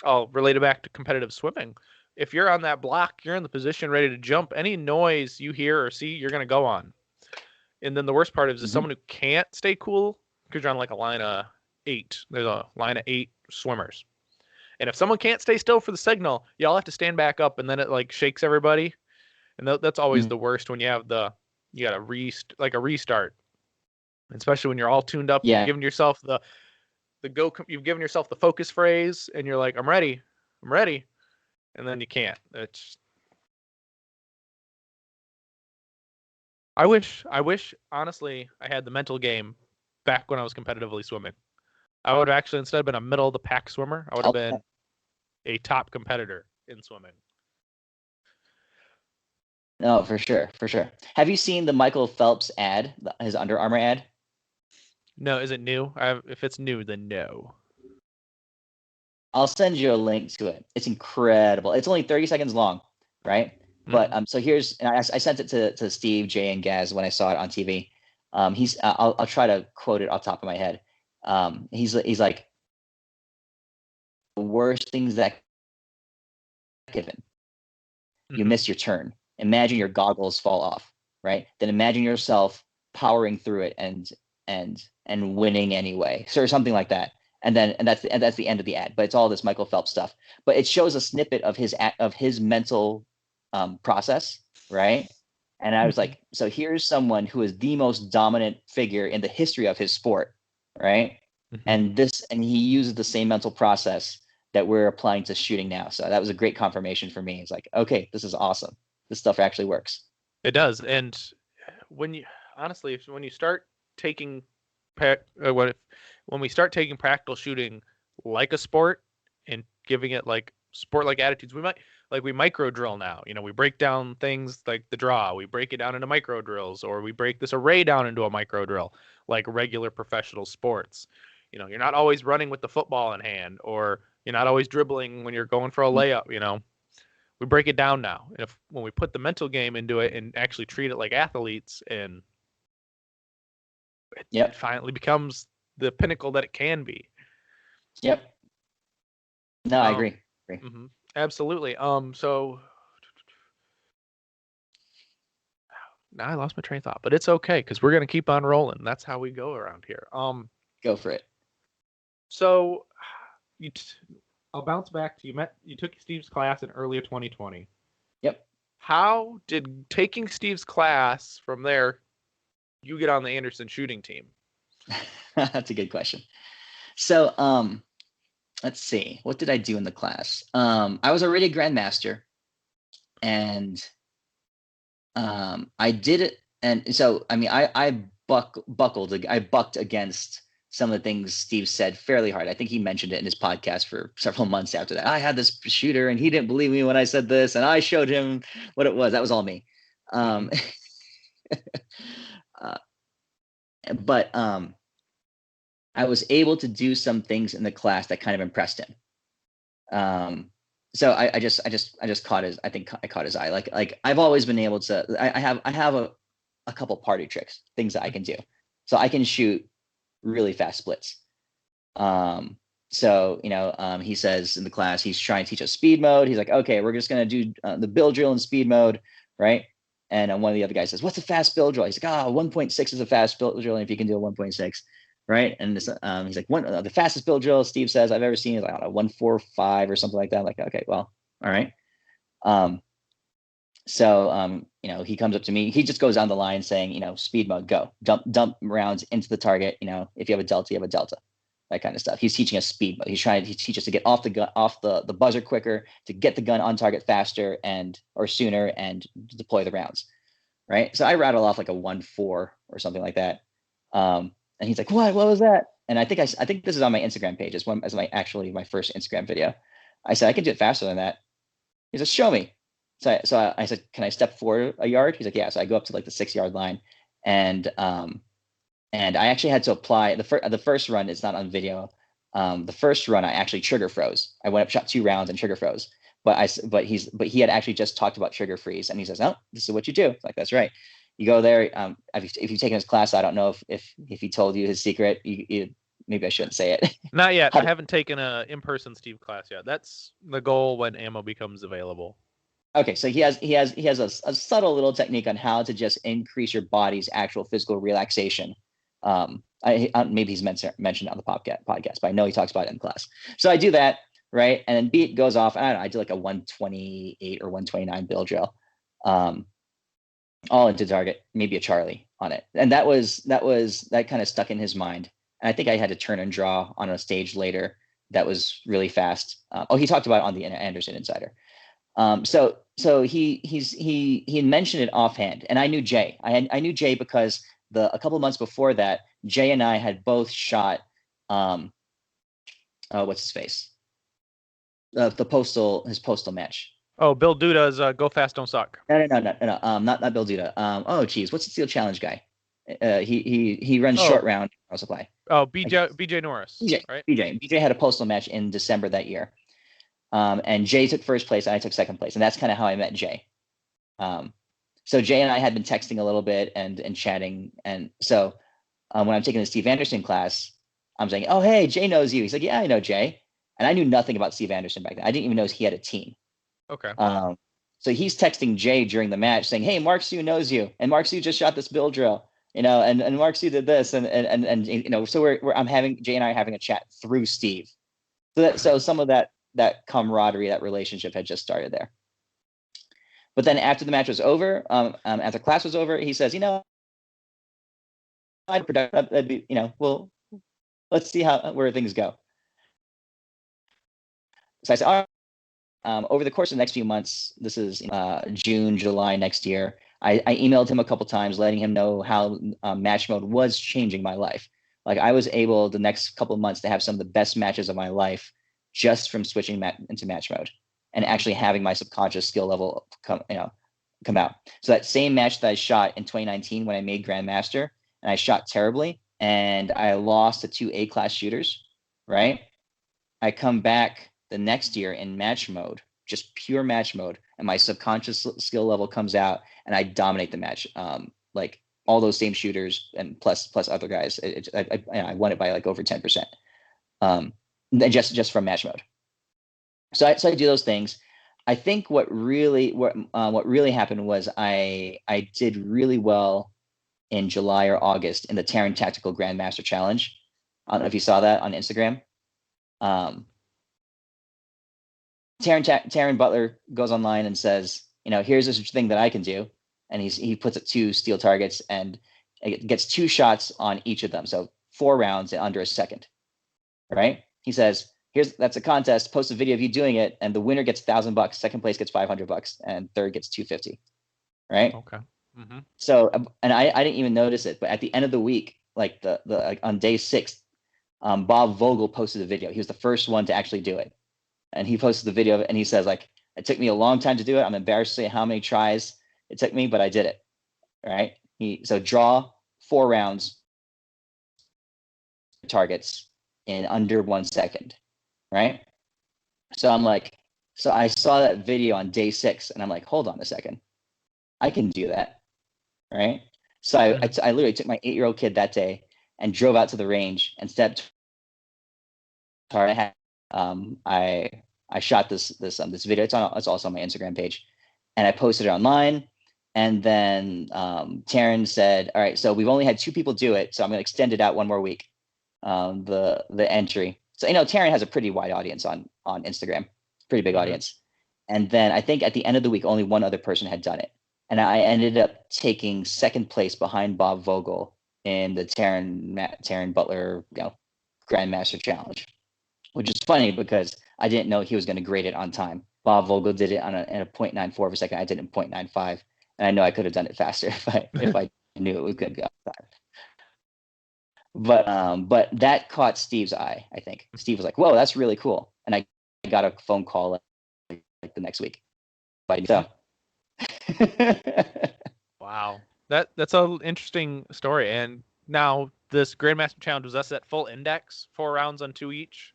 I'll relate it back to competitive swimming. If you're on that block, you're in the position ready to jump. Any noise you hear or see, you're going to go on. And then the worst part is someone who can't stay cool, because you're on like a line of 8. There's a line of 8 swimmers. And if someone can't stay still for the signal, y'all have to stand back up, and then it like shakes everybody. And that's always the worst when you have you got a restart, especially when you're all tuned up. Yeah. You've given yourself you've given yourself the focus phrase, and you're like, I'm ready, and then you can't. I wish honestly I had the mental game back when I was competitively swimming. I would have actually, instead of been a middle of the pack swimmer, I would have been a top competitor in swimming. No, for sure. Have you seen the Michael Phelps ad, his Under Armour ad? No, is it new? If it's new, then no. I'll send you a link to it. It's incredible. It's only 30 seconds long, right? But so here's, and I sent it to Steve, Jay, and Gaz when I saw it on TV. I'll try to quote it off the top of my head. He's like, the worst things that given. You miss your turn. Imagine your goggles fall off, right? Then imagine yourself powering through it and winning anyway, or something like that. And that's the end of the ad. But it's all this Michael Phelps stuff. But it shows a snippet of his mental process, right? And I was like, so here's someone who is the most dominant figure in the history of his sport, right? And he uses the same mental process that we're applying to shooting now. So that was a great confirmation for me. It's like, okay, this is awesome. This stuff actually works. It does. And when you start taking when we start taking practical shooting like a sport and giving it like sport-like attitudes, we micro drill now. We break down things like the draw. We break it down into micro drills, or we break this array down into a micro drill, like regular professional sports. You're not always running with the football in hand, or you're not always dribbling when you're going for a layup. We break it down now. And when we put the mental game into it and actually treat it like athletes, and it finally becomes the pinnacle that it can be. Yep. No, I agree. Absolutely. So now I lost my train of thought, but it's okay because we're gonna keep on rolling. That's how we go around here. Go for it. So I'll bounce back to you took Steve's class in early 2020. Yep. How did taking Steve's class from there you get on the Anderson shooting team? That's a good question. So let's see. What did I do in the class? I was already a grandmaster, and I did it. And so, I mean, I bucked against some of the things Steve said fairly hard. I think he mentioned it in his podcast for several months after that. I had this shooter and he didn't believe me when I said this, and I showed him what it was. That was all me. But I was able to do some things in the class that kind of impressed him. So I just caught his, I think I caught his eye. Like I've always been able to, I have a couple party tricks, things that I can do. So I can shoot really fast splits. So, he says in the class, he's trying to teach us speed mode. He's like, okay, we're just going to do the build drill in speed mode. Right. And one of the other guys says, what's a fast build drill? He's like, 1.6 is a fast build drill. And if you can do a 1.6, right. And this, he's like, the fastest build drill Steve says I've ever seen is like, I don't know, 1.45 or something like that. I'm like, okay, well, all right. So, he comes up to me, he just goes down the line saying, speed mode, go dump rounds into the target. If you have a delta, you have a delta, that kind of stuff. He's teaching us speed mode. He's trying to teach us to get off the gun, off the buzzer quicker, to get the gun on target faster or sooner and deploy the rounds. Right. So I rattle off like a 1.4 or something like that. And he's like, what was that? And I think this is on my Instagram page as my first Instagram video. I said, I can do it faster than that. He said, show me. So I said, can I step forward a yard? He's like, yeah. So I go up to like the 6-yard line, and I actually had to apply the first run. It's not on video. The first run, I actually trigger froze. I went up, shot 2 rounds, and trigger froze. But he had actually just talked about trigger freeze, and he says, oh, this is what you do. It's like, that's right. You go there. If you've taken his class, I don't know if he told you his secret. Maybe I shouldn't say it. Not yet. I haven't taken a in-person Steve class yet. That's the goal when ammo becomes available. Okay, so he has a subtle little technique on how to just increase your body's actual physical relaxation. Maybe he's mentioned on the podcast, but I know he talks about it in class. So I do that, right, and then beat goes off. I don't know. I do like a 128 or 129 build drill, all into target, maybe a Charlie on it, and that kind of stuck in his mind. And I think I had to turn and draw on a stage later that was really fast. He talked about it on the Anderson Insider. So he mentioned it offhand, and I knew Jay. I knew Jay because a couple of months before that, Jay and I had both shot what's his face? His postal match. Oh, Bill Duda's Go Fast Don't Suck. No, not Bill Duda. What's the Steel Challenge guy? He runs short round supply. Oh, BJ Norris, BJ, right? BJ had a postal match in December that year. And Jay took first place, and I took second place. And that's kind of how I met Jay. So Jay and I had been texting a little bit and chatting. And so when I'm taking the Steve Anderson class, I'm saying, oh, hey, Jay knows you. He's like, yeah, I know Jay. And I knew nothing about Steve Anderson back then. I didn't even know he had a team. Okay. So he's texting Jay during the match saying, hey, Mark Sue knows you. And Mark Sue just shot this bill drill, and Mark Sue did this. And so Jay and I are having a chat through Steve. So some of that camaraderie, that relationship had just started there. But then after the match was over, after class was over, he says, well, let's see where things go. So I said, all right. Over the course of the next few months, this is June, July next year, I emailed him a couple times, letting him know how match mode was changing my life. Like I was able the next couple of months to have some of the best matches of my life just from switching into match mode and actually having my subconscious skill level come out. So that same match that I shot in 2019 when I made Grandmaster, and I shot terribly, and I lost to 2 A-class shooters, right? I come back the next year in match mode, just pure match mode, and my subconscious skill level comes out, and I dominate the match. Like all those same shooters and plus other guys. I won it by like over 10%. Just from match mode. So I do those things. I think what really happened was I did really well in July or August in the Terran Tactical Grandmaster Challenge. I don't know if you saw that on Instagram. Taryn Butler goes online and says, here's this thing that I can do. And he puts up 2 steel targets and it gets 2 shots on each of them. So 4 rounds in under a second, right? He says, that's a contest, post a video of you doing it. And the winner gets $1,000, second place gets $500, and third gets $250, right? Okay. Mm-hmm. So, and I didn't even notice it, but at the end of the week, like on day 6, Bob Vogel posted a video. He was the first one to actually do it. And he posted the video and he says, like, it took me a long time to do it. I'm embarrassed to say how many tries it took me, but I did it. Right. So draw 4 rounds targets in under 1 second. Right. So I saw that video on day 6 and I'm like, hold on a second. I can do that. Right. So I literally took my 8-year-old kid that day and drove out to the range and stepped. I shot this video. It's also on my Instagram page, and I posted it online. And then Taryn said, "All right, so we've only had 2 people do it, so I'm going to extend it out 1 more week." The entry. So Taryn has a pretty wide audience on Instagram, pretty big audience. And then I think at the end of the week, only 1 other person had done it, and I ended up taking second place behind Bob Vogel in the Taryn Butler Grandmaster Challenge, which is funny because I didn't know he was going to grade it on time. Bob Vogel did it in a 0.94 for a second. I did it in 0.95, and I know I could have done it faster if I knew it was going to go on time. But that caught Steve's eye. I think Steve was like, "Whoa, that's really cool," and I got a phone call like the next week. So. Wow, that's an interesting story. And now this Grandmaster Challenge, was that full index, 4 rounds on 2 each?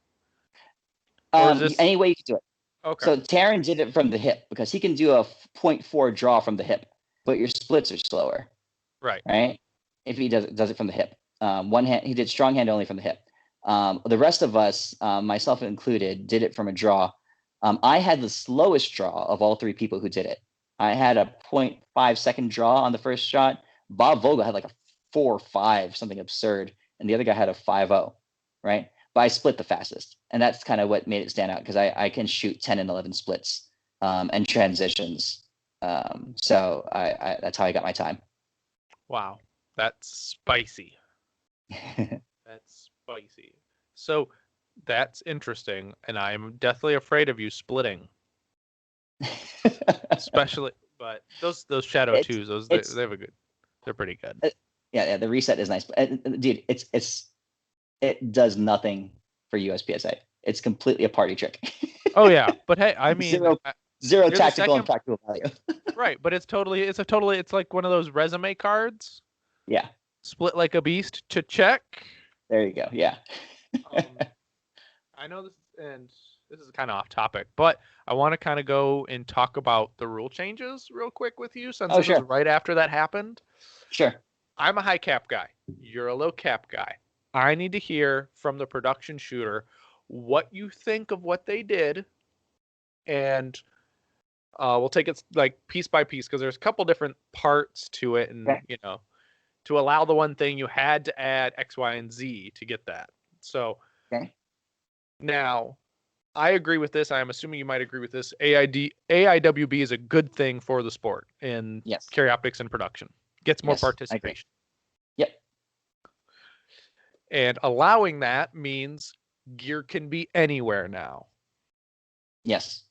Any way you can do it. Okay. So Taryn did it from the hip because he can do a 0.4 draw from the hip, but your splits are slower. Right. Right. If he does it from the hip, one hand, he did strong hand only from the hip. The rest of us, myself included, did it from a draw. I had the slowest draw of all 3 people who did it. I had a 0.5 second draw on the first shot. Bob Vogel had like a 4.5, something absurd, and the other guy had a 5.0, right? But I split the fastest, and that's kind of what made it stand out because I can shoot 10 and 11 splits and transitions. So I that's how I got my time. Wow, that's spicy. That's spicy. So that's interesting, and I'm deathly afraid of you splitting. Especially, but those Shadow 2s, they have a good. They're pretty good. Yeah, the reset is nice, but dude, it does nothing for USPSA. It's completely a party trick. Oh yeah, but hey, I mean, zero tactical and practical value. Right, but it's like one of those resume cards. Yeah. Split like a beast to check. There you go. Yeah. Um, I know this, and this is kind of off topic, but I want to kind of go and talk about the rule changes real quick with you, since Oh, this is sure. right after that happened. Sure. I'm a high cap guy. You're a low cap guy. I need to hear from the production shooter what you think of what they did, and we'll take it like piece by piece because there's a couple different parts to it, and Okay. to allow the one thing you had to add X, Y, and Z to get that. So Okay. now I agree with this. I'm assuming you might agree with this. AIWB is a good thing for the sport in Yes. carry optics and production. Gets more Yes. I agree. participation. Yep. And allowing that means gear can be anywhere now. Yes.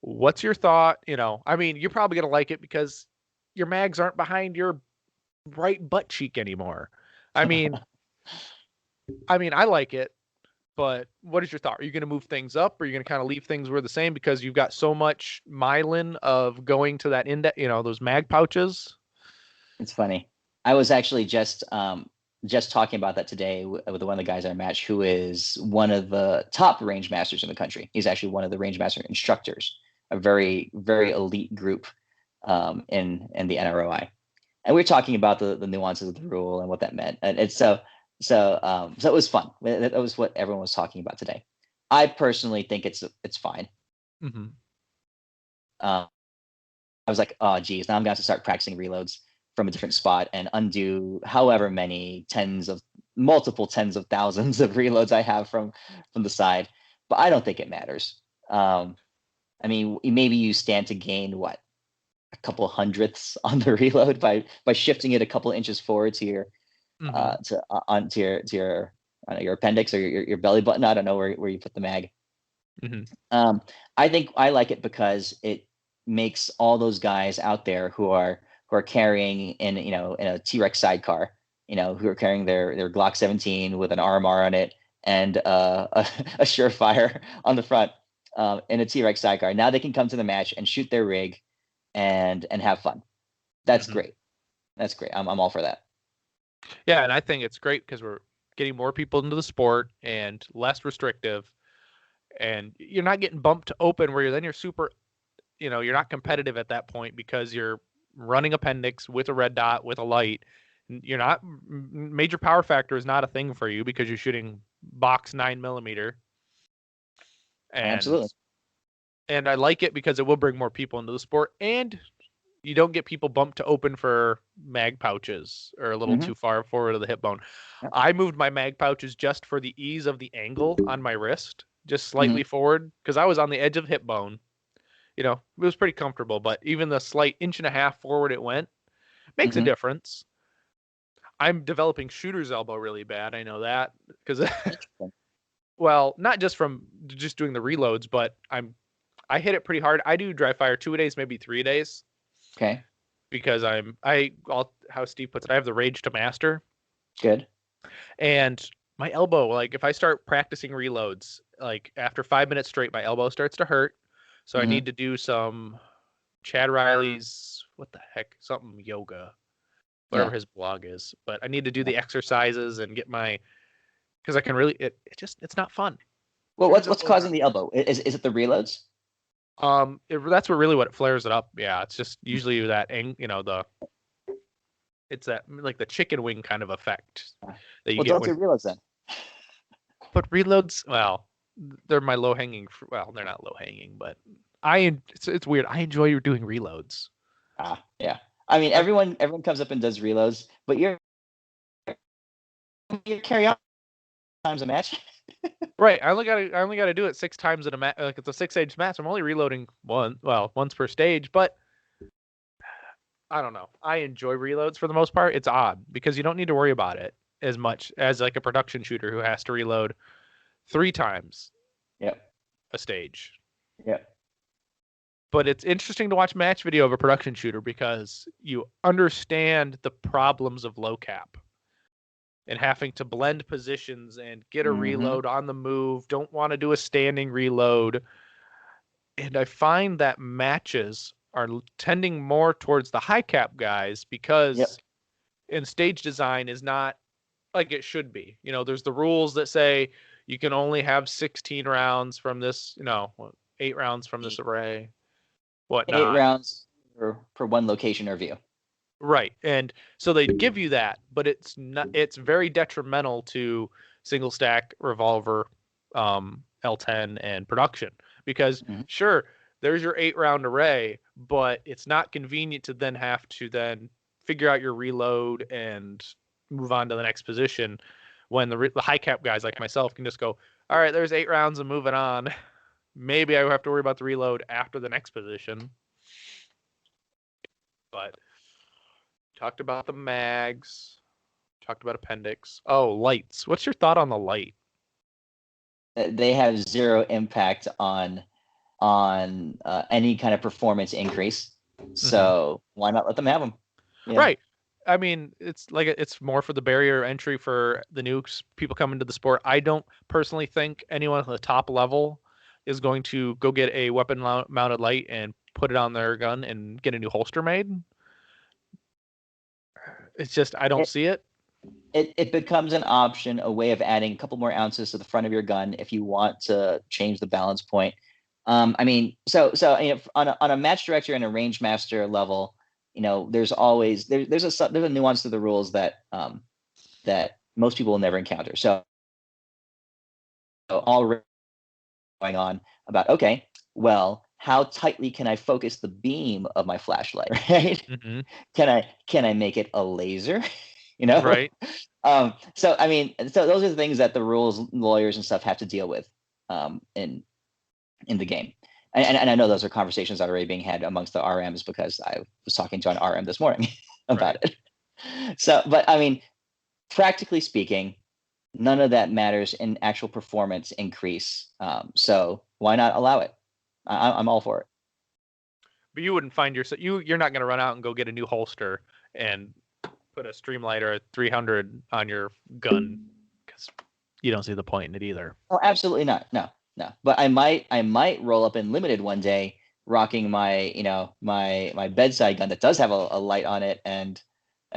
What's your thought? I mean, you're probably going to like it because your mags aren't behind your right butt cheek anymore. I mean, I like it, but what is your thought? Are you going to move things up? Or are you going to kind of leave things where the same because you've got so much myelin of going to that index, those mag pouches? It's funny. I was actually just talking about that today with one of the guys in our match, who is one of the top range masters in the country. He's actually one of the range master instructors, a very very elite group in the NROI. And we were talking about the nuances of the rule and what that meant. And it's so it was fun. That was what everyone was talking about today. I personally think it's fine. Mm-hmm. I was like, oh geez, now I'm gonna have to start practicing reloads from a different spot and undo however many multiple tens of thousands of reloads I have from the side. But I don't think it matters. I mean, maybe you stand to gain what, a couple hundredths on the reload by shifting it a couple inches forward to your Mm-hmm. onto your I don't know, your appendix or your belly button. I don't know where you put the mag. Mm-hmm. I think I like it because it makes all those guys out there who are carrying in a T-Rex sidecar, who are carrying their Glock 17 with an RMR on it and a Surefire on the front in a T-Rex sidecar. Now they can come to the match and shoot their rig and have fun. That's Mm-hmm. great. That's great. I'm all for that. Yeah, and I think it's great because we're getting more people into the sport and less restrictive, and you're not getting bumped to open where you're super, you're not competitive at that point because you're running appendix with a red dot with a light. You're not major power factor is not a thing for you because you're shooting box 9mm, and Absolutely. I like it because it will bring more people into the sport, and you don't get people bumped to open for mag pouches or a little Mm-hmm. too far forward of the hip bone. Yep. I moved my mag pouches just for the ease of the angle on my wrist, just Mm-hmm. slightly forward because I was on the edge of hip bone. It was pretty comfortable, but even the slight inch and a half forward it went makes a Mm-hmm. difference. I'm developing shooter's elbow really bad. I know that because, Interesting. well, not just from just doing the reloads, but I hit it pretty hard. I do dry fire 2 days, maybe 3 days, Okay. because how Steve puts it, I have the rage to master, Good. and my elbow, like if I start practicing reloads, like after 5 minutes straight, my elbow starts to hurt. So I Mm-hmm. need to do some Chad Riley's, what the heck, something yoga, whatever Yeah. his blog is. But I need to do Yeah. the exercises and get because I can really, it's not fun. Well, Shooter's what's elbow is causing not the fun. elbow? Is it the reloads? That's what flares it up. Yeah, it's just usually it's that like the chicken wing kind of effect that you Well, get don't when. do reloads then. But reloads, well, they're my low hanging. Well, they're not low hanging, but it's weird. I enjoy doing reloads. Yeah. I mean, I, everyone comes up and does reloads, but you're carry out times a match. right. I only gotta do it 6 times in a match. Like it's a 6 stage match. I'm only reloading once per stage, but I don't know. I enjoy reloads for the most part. It's odd because you don't need to worry about it as much as like a production shooter who has to reload 3 times Yep. a stage. Yep. But it's interesting to watch match video of a production shooter because you understand the problems of low cap and having to blend positions and get a Mm-hmm. reload on the move, don't want to do a standing reload. And I find that matches are tending more towards the high cap guys Yep. because in stage design is not like it should be. There's the rules that say you can only have 16 rounds from this, 8 rounds from this array, Eight whatnot. rounds per one location or view. Right. And so they give you that, but it's very detrimental to single stack revolver, L10 and production, because sure, there's your 8-round array, but it's not convenient to then have to then figure out your reload and move on to the next position when the high cap guys like myself can just go, all right, there's 8 rounds and moving on. Maybe I have to worry about the reload after the next position. But talked about the mags, talked about appendix. Oh, lights. What's your thought on the light? They have zero impact on any kind of performance increase. So why not let them have them? Yeah. Right. I mean, it's like it's more for the barrier entry for the nukes, people coming to the sport. I don't personally think anyone at the top level is going to go get a weapon mounted light and put it on their gun and get a new holster made. It's just I don't see it. It becomes an option, a way of adding a couple more ounces to the front of your gun if you want to change the balance point. I mean, so on a match director and a range master level, there's always there's a nuance to the rules that that most people will never encounter. So all going on about, okay, well, how tightly can I focus the beam of my flashlight, right? Can I make it a laser? Right. So I mean, so those are the things that the rules lawyers and stuff have to deal with in the game. And I know those are conversations that are already being had amongst the RMs, because I was talking to an RM this morning about it. So, but I mean, practically speaking, none of that matters in actual performance increase. So why not allow it? I'm all for it. But you wouldn't find you're not going to run out and go get a new holster and put a Streamlight or a 300 on your gun, because you don't see the point in it either. Oh, absolutely not. No. But I might roll up in limited one day, rocking my my bedside gun that does have a light on it and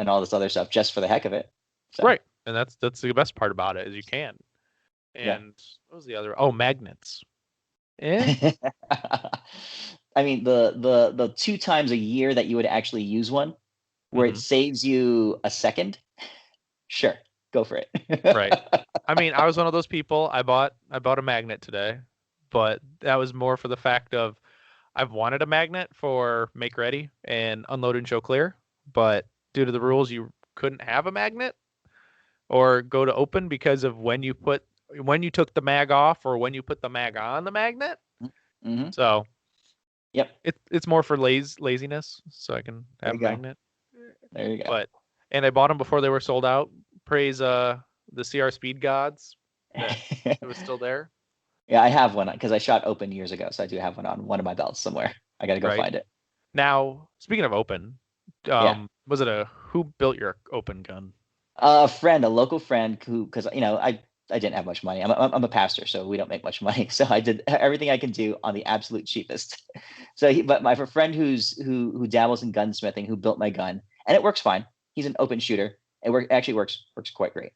all this other stuff, just for the heck of it. So. Right, and that's the best part about it, is you can. And what was the other? Oh, magnets. I mean, the 2 times a year that you would actually use one, where it saves you a second, sure, go for it. Right. I mean, I was one of those people. I bought a magnet today, but that was more for the fact of I've wanted a magnet for make ready and unload and show clear, but due to the rules, you couldn't have a magnet or go to open because of when you took the mag off or when you put the mag on the magnet. So, yep, it's more for laziness, so I can have a magnet. There you go. And I bought them before they were sold out. Praise the CR Speed gods. It was still there. Yeah, I have one because I shot open years ago, so I do have one on one of my belts somewhere. I got to go find it. Now, speaking of open, was it who built your open gun? A friend, a local friend, because I didn't have much money. I'm a pastor, so we don't make much money. So I did everything I can do on the absolute cheapest. So but my friend who dabbles in gunsmithing, who built my gun, and it works fine. He's an open shooter. It actually works quite great.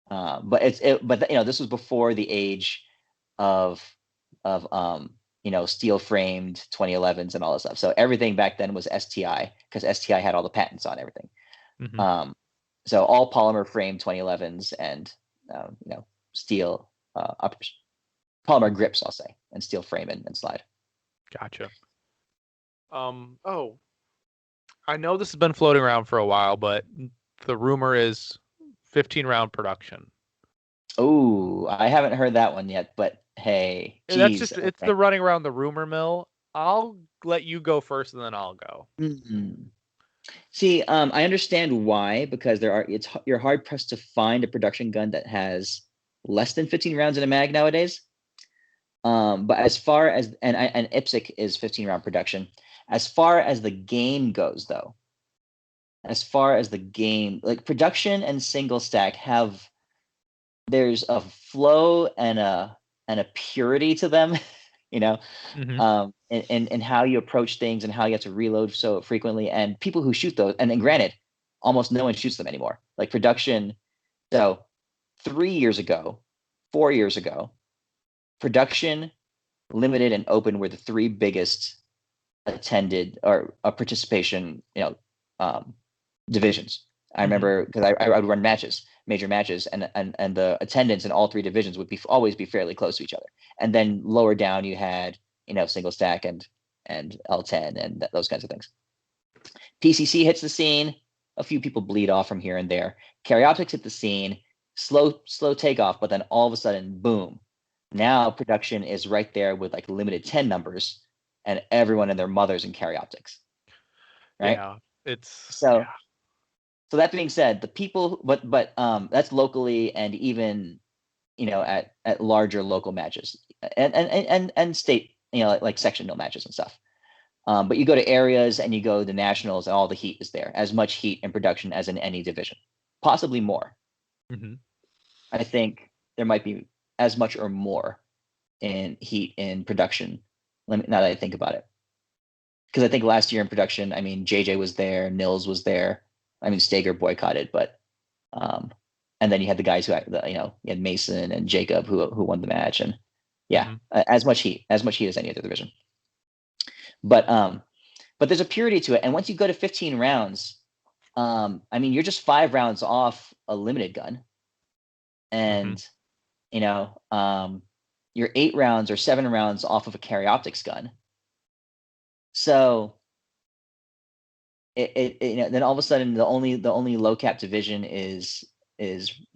But this was before the age of steel framed 2011s and all this stuff. So everything back then was STI, because STI had all the patents on everything. So all polymer framed 2011s and steel uppers, polymer grips, I'll say, and steel frame and slide. Gotcha. Oh, I know this has been floating around for a while, but the rumor is 15-round production. Oh, I haven't heard that one yet, but hey, that's just it's the running around the rumor mill. I'll let you go first, and then I'll go. See, I understand why, because you're hard pressed to find a production gun that has less than 15 rounds in a mag nowadays. But as far as and IPSC is 15-round production. As far as the game goes, though, like production and single stack there's a flow and a purity to them, and how you approach things and how you have to reload so frequently. And people who shoot those, and granted, almost no one shoots them anymore. Like production So 3 years ago, 4 years ago, production, limited, and open were the three biggest attended or participation, divisions. I Mm-hmm. remember because I would run matches, major matches, and the attendance in all three divisions would always be fairly close to each other. And then lower down you had single stack and L10 and those kinds of things. PCC hits the scene. A few people bleed off from here and there. Karyoptics hit the scene. Slow takeoff, but then all of a sudden, boom! Now production is right there with like limited 10 numbers, and everyone and their mothers in Karyoptics, right? Yeah, it's So yeah. so that being said, the people, but that's locally and even at larger local matches and state, like sectional matches and stuff. But you go to areas and you go to nationals, and all the heat is there. As much heat in production as in any division, possibly more. Mm-hmm. I think there might be as much or more in heat in production. Now that I think about it, because I think last year in production, I mean, JJ was there, Nils was there. I mean, Stager boycotted, but and then you had the guys who, you had Mason and Jacob who won the match, and yeah, Mm-hmm. as much heat as any other division. But there's a purity to it, and once you go to 15 rounds, I mean, you're just 5 rounds off a limited gun, Mm-hmm. and you're 8 rounds or 7 rounds off of a Karyoptics gun. So then all of a sudden the only low cap division is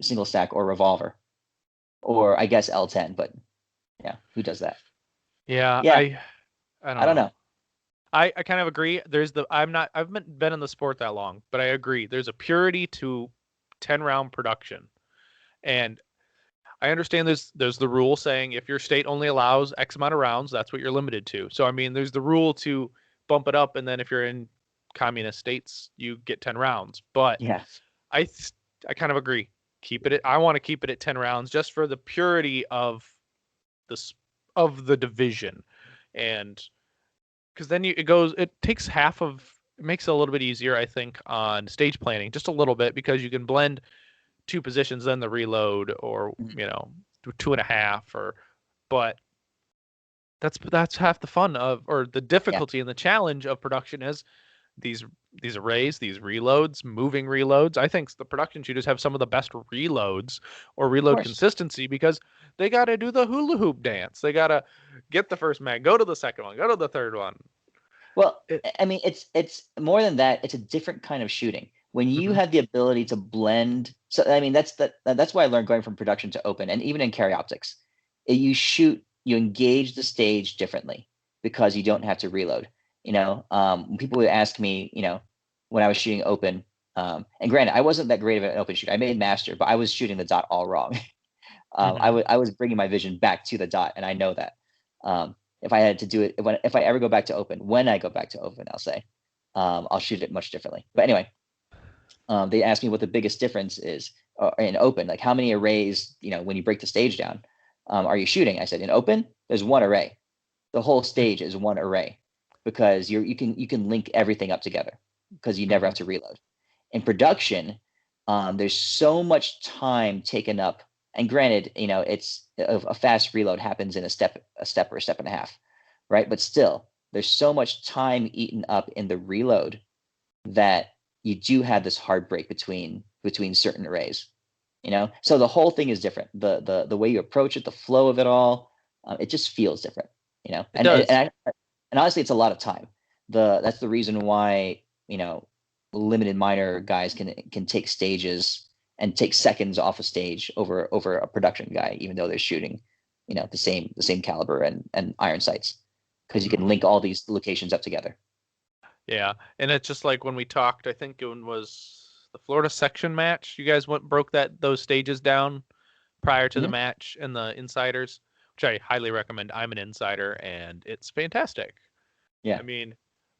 single stack or revolver, or I guess L10, but yeah, who does that? Yeah, Yeah, I I don't don't know. know. I kind of agree. I've been in the sport that long, but I agree. There's a purity to 10-round production. And I understand there's the rule saying if your state only allows X amount of rounds, that's what you're limited to. So I mean, there's the rule to bump it up, and then if you're in communist states, you get 10 rounds. But Yeah, I th- I kind of agree. I want to keep it at 10 rounds just for the purity of this of the division, and because then it takes it makes it a little bit easier, I think, on stage planning, just a little bit, because you can blend two positions, then the reload, or mhm, two and a half, or but that's half the fun of, or the yeah, difficulty and the challenge of production is these these arrays, these reloads, moving reloads. I think the production shooters have some of the best reloads or of reload course. consistency, because they got to do the hula hoop dance. They got to get the first mag, go to the second one, go to the third one. Well, It, I mean, it's more than that. It's a different kind of shooting. When you mhm, have the ability to blend, so I mean, that's why I learned going from production to open, and even in carry optics, you engage the stage differently because you don't have to reload. When people would ask me, when I was shooting open, and granted, I wasn't that great of an open shooter. I made master, but I was shooting the dot all wrong. mhm. I was bringing my vision back to the dot, and I know that. If I had to do it, if I ever go back to open, when I go back to open, I'll say, I'll shoot it much differently. But anyway, they asked me what the biggest difference is in open, like how many arrays, when you break the stage down, are you shooting? I said, in open, there's one array. The whole stage is one array because you can link everything up together because you never have Mhm. to reload. In production, there's so much time taken up, and granted, it's a fast reload happens in a step or a step and a half, right? But still, there's so much time eaten up in the reload that you do have this hard break between certain arrays. So the whole thing is different. The way you approach it, the flow of it all, it just feels different. It And and does. and, I, and honestly, it's a lot of time. That's the reason why limited minor guys can take stages and take seconds off a stage over a production guy, even though they're shooting the same caliber and iron sights, because you can Mhm. link all these locations up together. Yeah, and it's just like when we talked. I think it was the Florida section match. You guys broke those stages down prior to the Mhm. match and the insiders, which I highly recommend. I'm an insider, and it's fantastic. I Yeah. mean,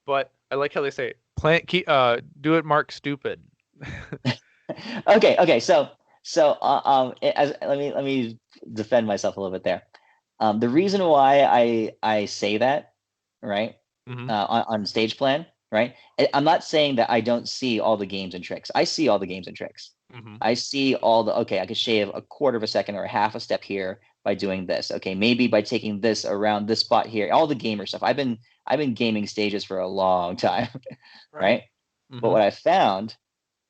but I like how they say do it, Mark. Stupid. Okay. Let me defend myself a little bit there. The reason why I say that, right, Hmm. on stage plan, right, I'm not saying that I don't see all the games and tricks. I see all the games and tricks. Mm-hmm. I see okay, I could shave a quarter of a second or a half a step here by doing this. Okay, maybe by taking this around this spot here, all the gamer stuff. I've been gaming stages for a long time, right? But Mm-hmm. what I found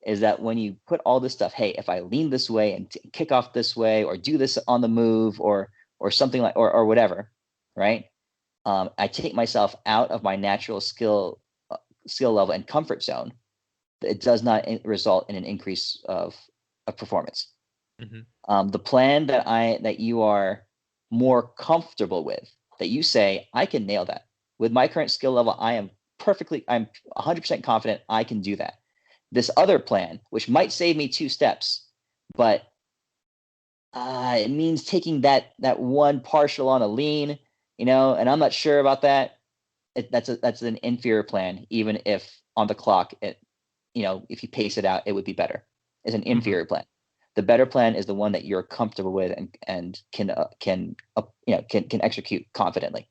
is that when you put all this stuff, hey, if I lean this way and kick off this way, or do this on the move, or something like, or whatever, right? I take myself out of my natural skill level and comfort zone. It does not result in an increase of performance. Mm-hmm. The plan that you are more comfortable with, that you say, I can nail that with my current skill level. I'm 100% confident I can do that. This other plan, which might save me 2 steps, but it means taking that one partial on a lean, and I'm not sure about that. That's an inferior plan, even if on the clock if you pace it out, it would be better. It's an Mm-hmm. inferior plan. The better plan is the one that you're comfortable with and can execute confidently.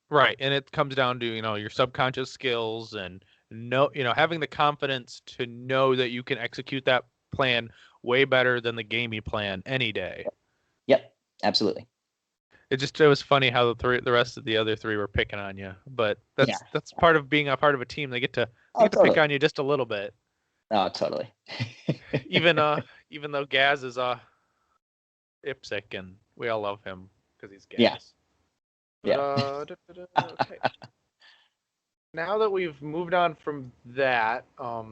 Right, and it comes down to your subconscious skills and having the confidence to know that you can execute that plan way better than the gamey plan any day. Yep, absolutely. It was funny how the rest of the other three were picking on you, but Yeah. that's part of being a part of a team. They Oh, get to pick totally. on you just a little bit, Oh, totally. even even though Gaz is IPSC and we all love him because he's Yeah. Gaz. But Yeah. okay. Now that we've moved on from that, I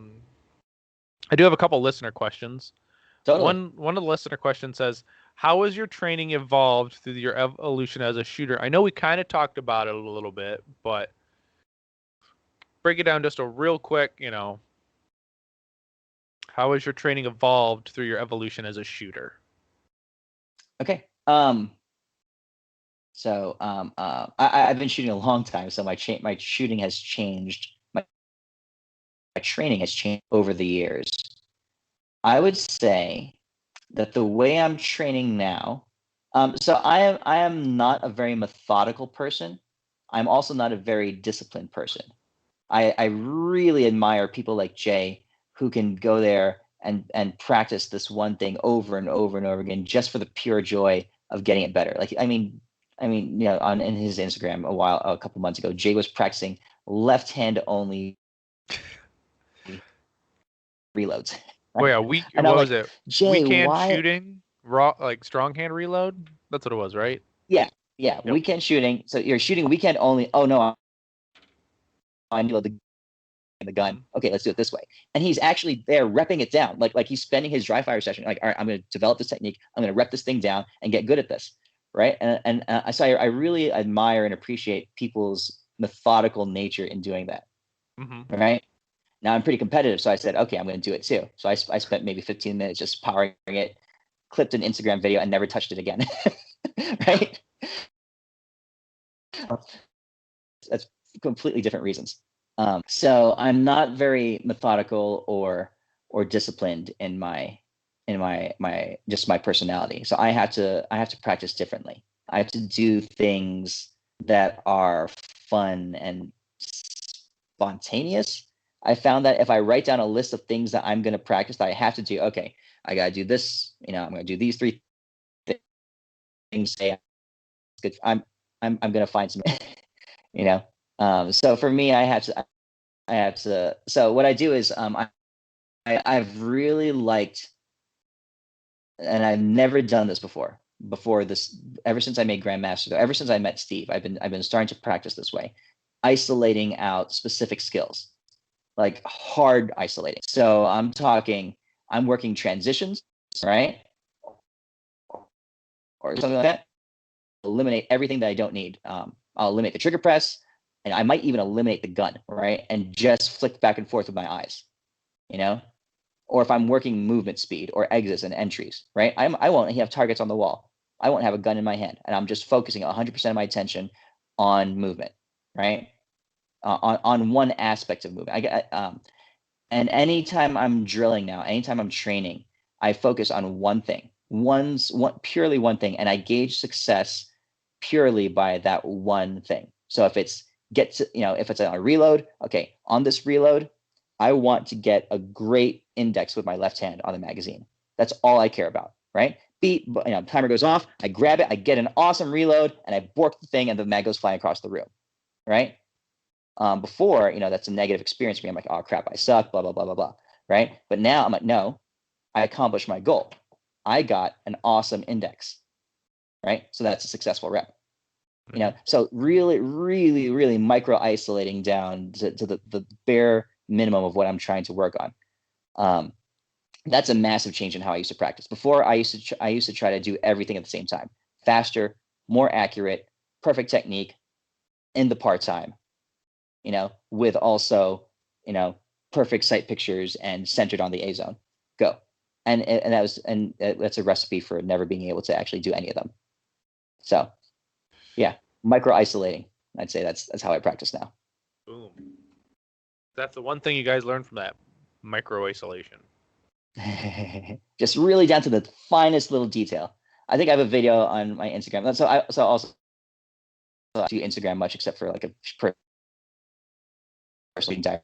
do have a couple listener questions. Totally. One of the listener questions says, "How has your training evolved through your evolution as a shooter?" I know we kind of talked about it a little bit, but break it down just a real quick. How has your training evolved through your evolution as a shooter? Okay. I've been shooting a long time, so my shooting has changed. My training has changed over the years. I would say that the way I'm training now, so I am not a very methodical person. I'm also not a very disciplined person. I really admire people like Jay who can go there and practice this one thing over and over and over again just for the pure joy of getting it better. Like on in his Instagram a couple months ago, Jay was practicing left hand only reloads. Oh Right? yeah, And I'm what was like, it? Jay, Weekend why? shooting, raw like strong hand reload. That's what it was, right? Yeah, yeah, Yep. weekend shooting. So you're shooting weekend only. Oh no, I need the gun. Mm-hmm. Okay, let's do it this way. And he's actually there repping it down. Like he's spending his dry fire session. Like, all right, I'm going to develop this technique. I'm going to rep this thing down and get good at this. Right. I really admire and appreciate people's methodical nature in doing that. Mm-hmm. Right. Now I'm pretty competitive. So I said, okay, I'm going to do it too. So I spent maybe 15 minutes just powering it, clipped an Instagram video and never touched it again. Right. That's completely different reasons. So I'm not very methodical or disciplined in my just my personality. So I have to practice differently. I have to do things that are fun and spontaneous. I found that if I write down a list of things that I'm going to practice that I have to do, okay, I got to do this. I'm going to do these 3 things. Say, good. I'm going to find some. You know. So for me, I have to. So what I do is I've really liked, and I've never done this before. Before this, ever since I made Grandmaster, ever since I met Steve, I've been starting to practice this way, isolating out specific skills, like hard isolating. So I'm working transitions, right, or something like that. Eliminate everything that I don't need. I'll eliminate the trigger press, and I might even eliminate the gun, right, and just flick back and forth with my eyes. You know, or if I'm working movement speed or exits and entries, right? I won't have targets on the wall. I won't have a gun in my hand, and I'm just focusing 100% of my attention on movement, right? On one aspect of movement. And anytime I'm drilling now, anytime I'm training, I focus on one thing, purely one thing, and I gauge success purely by that one thing. So if it's if it's a reload, okay, on this reload, I want to get a great index with my left hand on the magazine. That's all I care about, right? Timer goes off, I grab it, I get an awesome reload, and I bork the thing, and the mag goes flying across the room, right? Before, that's a negative experience for me. I'm like, oh crap, I suck, blah, blah, blah, blah, blah, right? But now I'm like, no, I accomplished my goal. I got an awesome index, right? So that's a successful rep. So really, really, really micro isolating down to the bare minimum of what I'm trying to work on. That's a massive change in how I used to practice. Before, I used to try to do everything at the same time, faster, more accurate, perfect technique in the part time, with also, perfect sight pictures and centered on the A zone. Go. And that's a recipe for never being able to actually do any of them. So yeah, micro isolating. I'd say that's how I practice now. Boom. That's the one thing you guys learned from that, micro isolation. Just really down to the finest little detail. I think I have a video on my Instagram. So I also don't do Instagram much except for like a personal diary.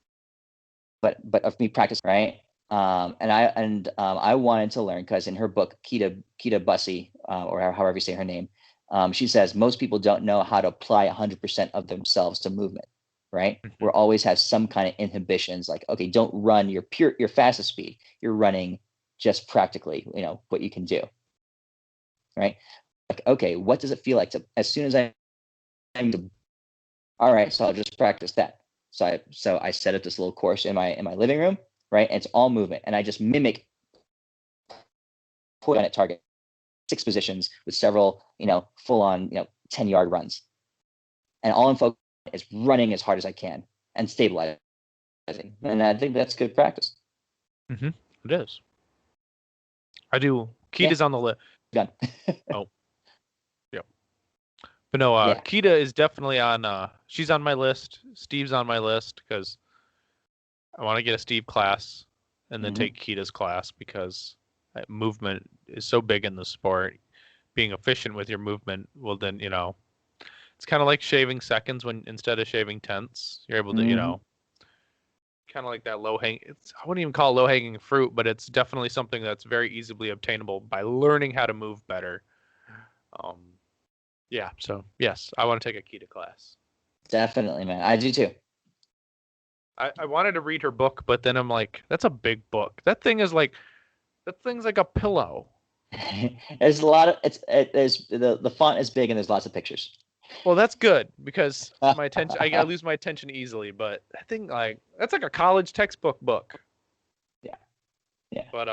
But of me practice, right? I wanted to learn because in her book, Kita Bussey, or however you say her name, she says most people don't know how to apply 100% of themselves to movement, right? Mm-hmm. We always have some kind of inhibitions, like, okay, don't run your fastest speed. You're running just practically, what you can do, right? Like, okay, what does it feel like to, as soon as all right, so I'll just practice that. So I set up this little course in my living room, right? And it's all movement, and I just mimic put on it target 6 positions with several, full on, 10-yard runs, and all I'm focused on is running as hard as I can and stabilizing. And I think that's good practice. Mm-hmm. It is. I do. Kita's on the list. Done. Oh. Yep. But no, Kita is definitely on. She's on my list. Steve's on my list because I want to get a Steve class and then take Kita's class because movement is so big in the sport. Being efficient with your movement will then, it's kind of like shaving seconds when instead of shaving tenths, you're able to, kind of like that I wouldn't even call it low hanging fruit, but it's definitely something that's very easily obtainable by learning how to move better. Yeah. So yes, I want to take a Kita class. Definitely, man. I do too. I wanted to read her book, but then I'm like, that's a big book. That thing's like a pillow. There's a lot of there's the font is big and there's lots of pictures. Well, that's good because my attention I lose my attention easily, but that thing that's like a college textbook book. Yeah. Yeah. But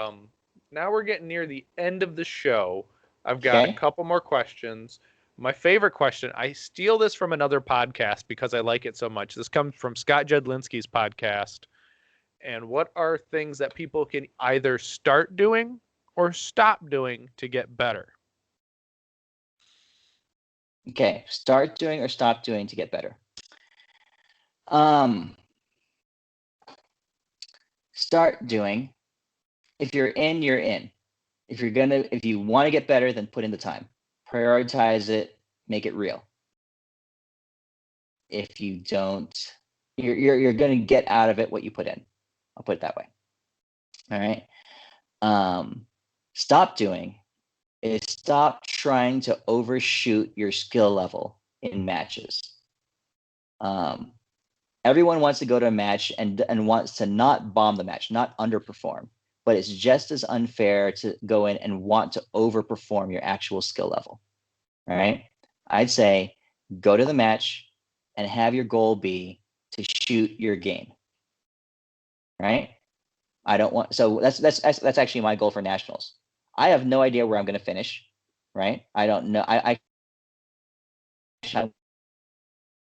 now we're getting near the end of the show. I've got a couple more questions. My favorite question, I steal this from another podcast because I like it so much. This comes from Scott Jedlinski's podcast. And what are things that people can either start doing or stop doing to get better? Okay, start doing or stop doing to get better. Start doing. If you're in, you're in. If you want to get better, then put in the time. Prioritize it, make it real. If you don't, you're going to get out of it what you put in. I'll put it that way. All right. Stop doing is stop trying to overshoot your skill level in matches. Everyone wants to go to a match and wants to not bomb the match, not underperform. But it's just as unfair to go in and want to overperform your actual skill level. All right. I'd say go to the match and have your goal be to shoot your game. Right. I don't want, so that's actually my goal for nationals. I have no idea where I'm going to finish. Right. I don't know.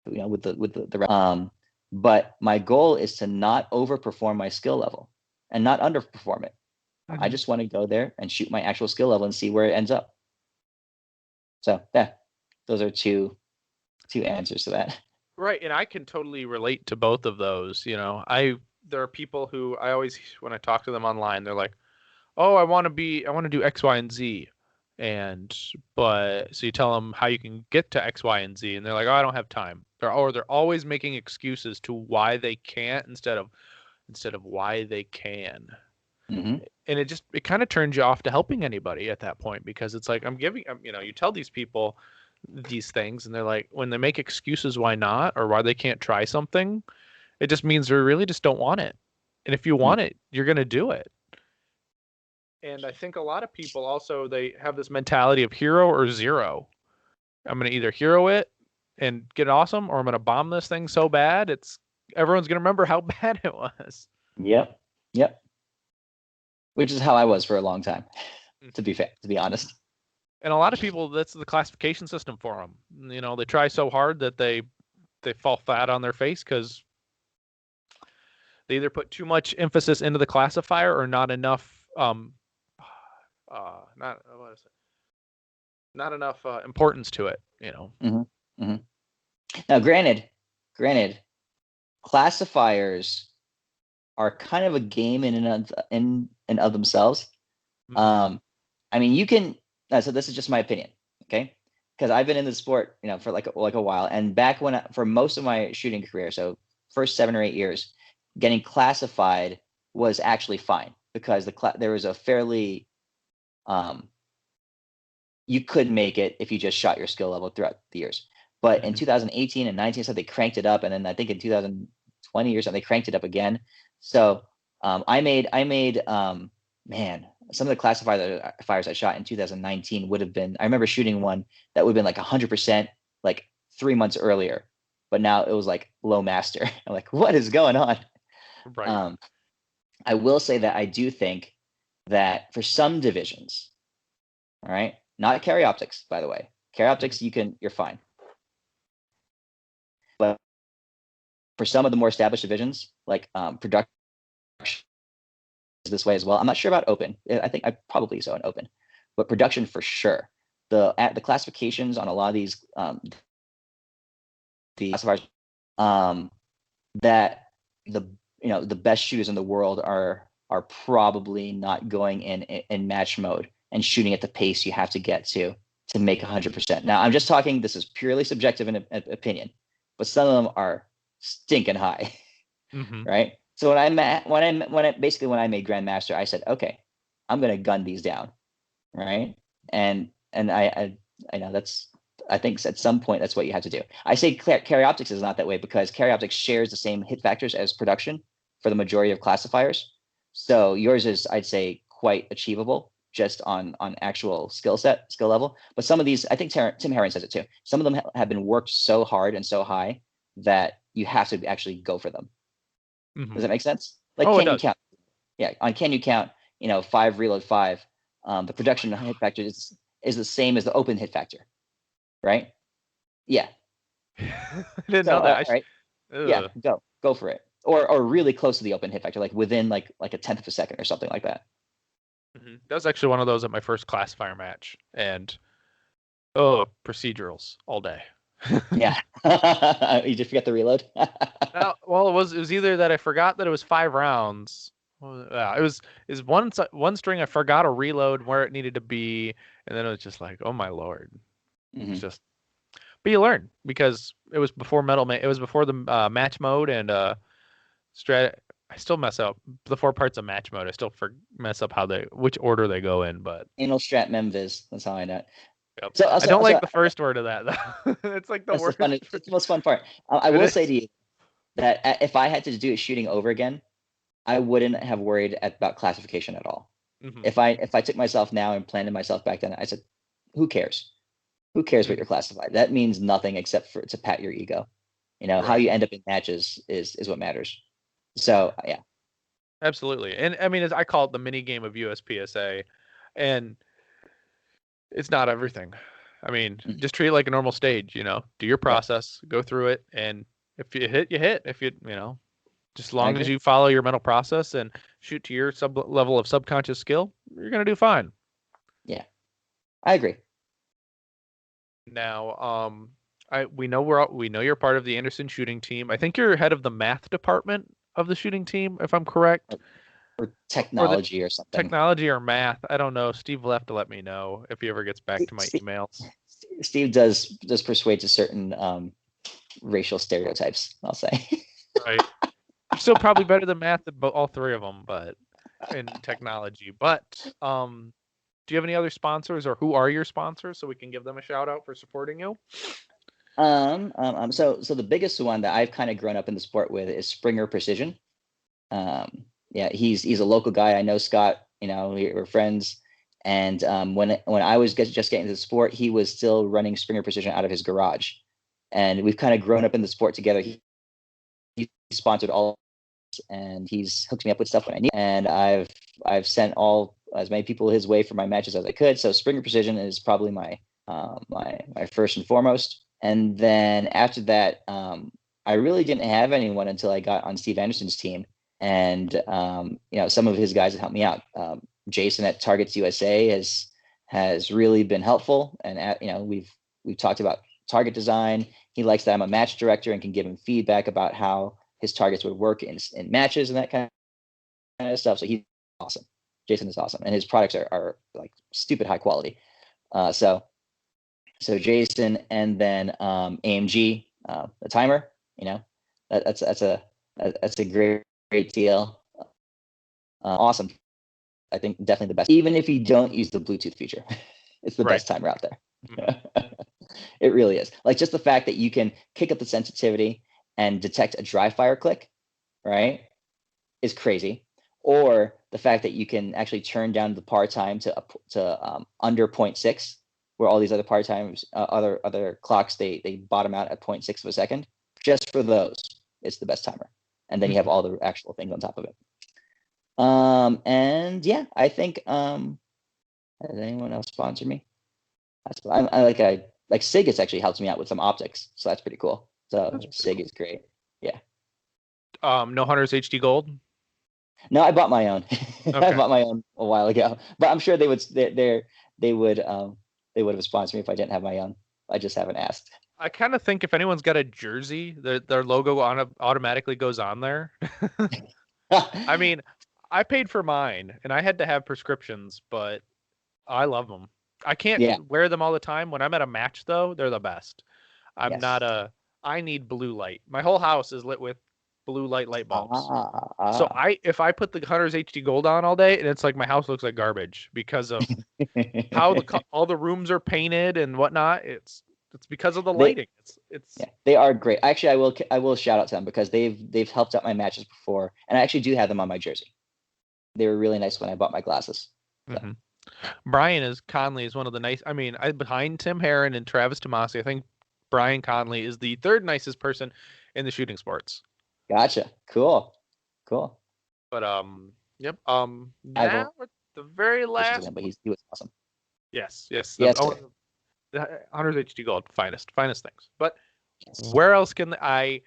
With the but my goal is to not overperform my skill level and not underperform it. Mm-hmm. I just want to go there and shoot my actual skill level and see where it ends up. So yeah, those are two answers to that. Right, and I can totally relate to both of those. There are people who I always, when I talk to them online, they're like, "Oh, I want to do X, Y, and Z," but so you tell them how you can get to X, Y, and Z, and they're like, "Oh, I don't have time." They're always making excuses to why they can't instead of why they can. Mm-hmm. And it kind of turns you off to helping anybody at that point, because it's like you tell these people these things, and they're like, when they make excuses why not, or why they can't try something, it just means they really just don't want it. And if you want it, you're going to do it. And I think a lot of people also, they have this mentality of hero or zero. I'm going to either hero it and get awesome, or I'm going to bomb this thing so bad everyone's going to remember how bad it was. Yep. Yep. Which is how I was for a long time, to be honest. And a lot of people, that's the classification system for them. They try so hard that they fall flat on their face, because they either put too much emphasis into the classifier or not enough not what is it? Not enough importance to it. Mm-hmm. Mm-hmm. Now, granted, classifiers are kind of a game in and of themselves. Mm-hmm. I mean, you can. So this is just my opinion, okay? Because I've been in the sport, for like a while, and back for most of my shooting career, so first 7 or 8 years, getting classified was actually fine, because there was a fairly you could make it if you just shot your skill level throughout the years. But in 2018 and 19, so they cranked it up, and then I think in 2020 or something, they cranked it up again. So I made man, some of the classifiers I shot in 2019 would have been. I remember shooting one that would have been like 100%, like 3 months earlier, but now it was like low master. I'm like, what is going on? Right. I will say that I do think that for some divisions, all right, not carry optics, by the way. Carry optics, you're fine. But for some of the more established divisions, like production is this way as well. I'm not sure about open. I think I probably so in open, but production for sure. The classifications on a lot of these the classifiers that the best shooters in the world are probably not going in match mode and shooting at the pace you have to get to make 100%. Now, I'm just talking, this is purely subjective in opinion, but some of them are stinking high, right? So when I made Grandmaster, I said, okay, I'm going to gun these down, right? And I know I think at some point that's what you have to do. I say carry optics is not that way, because carry optics shares the same hit factors as production for the majority of classifiers. So yours is, I'd say, quite achievable just on actual skill level. But some of these, I think Tim Herron says it too. Some of them have been worked so hard and so high that you have to actually go for them. Does that make sense? Like, can you count? Yeah, on can you count? 5 reload 5. The production hit factor is the same as the open hit factor, right? Yeah. I didn't know that. Right. Yeah, go for it. Or really close to the open hit factor, like within like a tenth of a second or something like that. That was actually one of those at my first classifier match, and procedurals all day. Yeah. You just forget the reload. Well, it was either that I forgot that it was 5 rounds. It was one string I forgot a reload where it needed to be, and then it was just like, oh my lord. It's just, but you learn, because it was before it was before the match mode and strat. I still mess up the 4 parts of match mode. I still mess up which order they go in, but anal strat memvis. That's how I know it. Yep. So, I don't like the first word of that though. It's like the worst. It's the most fun part. I will say to you that if I had to do shooting over again, I wouldn't have worried about classification at all. If I took myself now and planted myself back then, I said, who cares? Who cares what you're classified? That means nothing except to pat your ego. Right. How you end up in matches is what matters. So yeah, absolutely. And I mean, I call it the mini game of USPSA, and it's not everything. I mean, just treat it like a normal stage. Do your process, go through it, and if you hit, you hit. If just as long as you follow your mental process and shoot to your level of subconscious skill, you're gonna do fine. Yeah, I agree. Now, we know you're part of the Anderson shooting team. I think you're head of the math department of the shooting team, if I'm correct. Or technology or something. Technology or math. I don't know. Steve will have to let me know if he ever gets back to my emails. Steve does persuade to certain racial stereotypes, I'll say. Right. You're still probably better than math than all 3 of them, but in technology. But do you have any other sponsors, or who are your sponsors, so we can give them a shout out for supporting you? So the biggest one that I've kind of grown up in the sport with is Springer Precision. Yeah, he's a local guy. I know Scott. We're friends. And when I was just getting into the sport, he was still running Springer Precision out of his garage, and we've kind of grown up in the sport together. He sponsored all, and he's hooked me up with stuff when I need. And I've sent as many people his way for my matches as I could. So Springer Precision is probably my first and foremost. And then after that, I really didn't have anyone until I got on Steve Anderson's team. And some of his guys have helped me out. Jason at Targets USA has really been helpful. And we've talked about target design. He likes that I'm a match director and can give him feedback about how his targets would work in matches and that kind of stuff. So he's awesome. Jason is awesome, and his products are like stupid high quality. So Jason, and then AMG, the timer. That's a great deal. Awesome. I think definitely the best. Even if you don't use the Bluetooth feature, it's the best timer out there. Mm-hmm. It really is. Like, just the fact that you can kick up the sensitivity and detect a dry fire click, right, is crazy. Or the fact that you can actually turn down the par time to under 0.6, where all these other par times, other clocks, they bottom out at 0.6 of a second. Just for those, it's the best timer. And then you have all the actual things on top of it. And yeah, I think has anyone else sponsor me? I like SIG has actually helped me out with some optics, so that's pretty cool. So SIG is great. Yeah. No Hunters HD Gold. No, I bought my own. Okay. I bought my own a while ago, but I'm sure they would have sponsored me if I didn't have my own. I just haven't asked. I kind of think if anyone's got a jersey, their logo automatically goes on there. I mean, I paid for mine, and I had to have prescriptions, but I love them. I can't wear them all the time. When I'm at a match, though, they're the best. I need blue light. My whole house is lit with blue light bulbs. So if I put the Hunters HD Gold on all day, and it's like my house looks like garbage because of how all the rooms are painted and whatnot. It's because of the lighting. They are great. Actually, I will shout out to them because they've helped out my matches before, and I actually do have them on my jersey. They were really nice when I bought my glasses. So. Mm-hmm. Brian Conley is one of the nice. I mean, behind Tim Herron and Travis Tomasi, I think Brian Conley is the third nicest person in the shooting sports. Gotcha. Cool. But yep. Now at the very last. But he was awesome. Yes. The Hunters HD Gold, finest things. But where else can I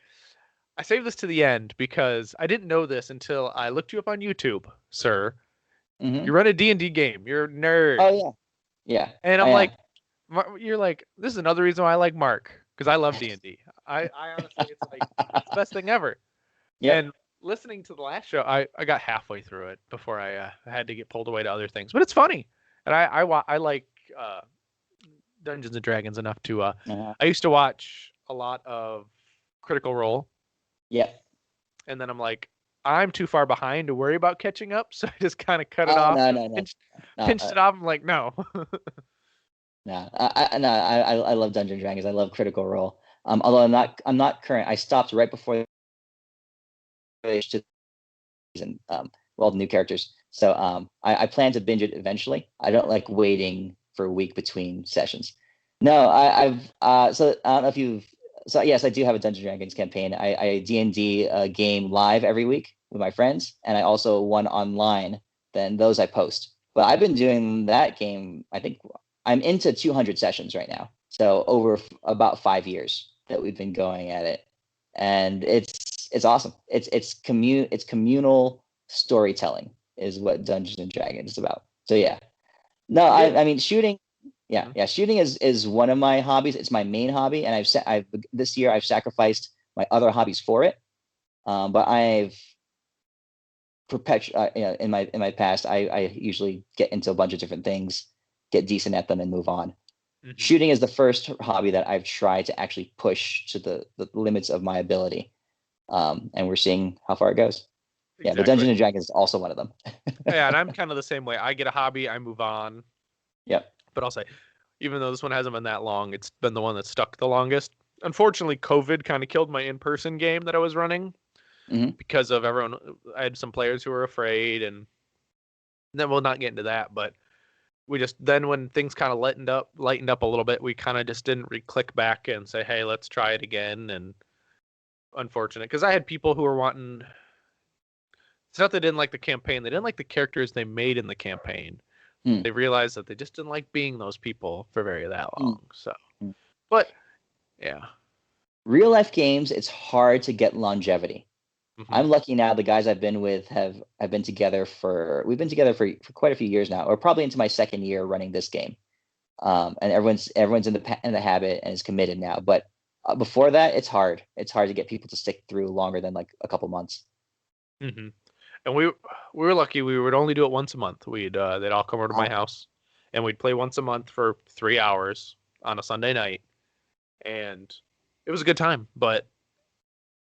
saved this to the end because I didn't know this until I looked you up on YouTube, sir. Mm-hmm. You run a D&D game. You're a nerd. Oh yeah. And I'm like, you're like, this is another reason why I like Mark, because I love D&D. I honestly, it's like it's the best thing ever. Yeah. And listening to the last show, I got halfway through it before I had to get pulled away to other things. But it's funny, and I like Dungeons and Dragons enough to. I used to watch a lot of Critical Role. Yeah. And then I'm like, I'm too far behind to worry about catching up, so I just kind of cut it off. No. Pinched it off. I'm like, no. I love Dungeons and Dragons. I love Critical Role. Although I'm not current. I stopped right before season. All the new characters. So I plan to binge it eventually. I don't like waiting for a week between sessions. No, so I don't know if you've. So yes, I do have a Dungeons and Dragons campaign. I D&D game live every week with my friends, and I also one online. Then those I post. But I've been doing that game. I think I'm into 200 sessions right now. So over about 5 years that we've been going at it, and it's awesome. It's communal storytelling is what Dungeons and Dragons is about. So yeah, no, I mean shooting. Yeah. Shooting is one of my hobbies. It's my main hobby, and this year I've sacrificed my other hobbies for it. But I've in my past, I usually get into a bunch of different things, get decent at them, and move on. Mm-hmm. Shooting is the first hobby that I've tried to actually push to the limits of my ability, and we're seeing how far it goes. Yeah, but Dungeons and Dragons is also one of them. Yeah, and I'm kind of the same way. I get a hobby, I move on. Yep. But I'll say, even though this one hasn't been that long, it's been the one that stuck the longest. Unfortunately, COVID kind of killed my in-person game that I was running Hmm. because of everyone. I had some players who were afraid, and then we'll not get into that. But we just then when things kind of lightened up a little bit, we kind of just didn't click back and say, hey, let's try it again. And unfortunate because I had people who were wanting. It's not they didn't like the campaign; they didn't like the characters they made in the campaign. Hmm. They realized that they just didn't like being those people for very that Hmm. long. So, but yeah. Real life games, it's hard to get longevity. Mm-hmm. I'm lucky now. The guys I've been with have been together we've been together for quite a few years now, or probably into my second year running this game. And everyone's in the habit and is committed now. But before that, it's hard. It's hard to get people to stick through longer than like a couple months. Mm-hmm. And we were lucky. We would only do it once a month. They'd all come over to my house, and we'd play once a month for 3 hours on a Sunday night, and it was a good time. But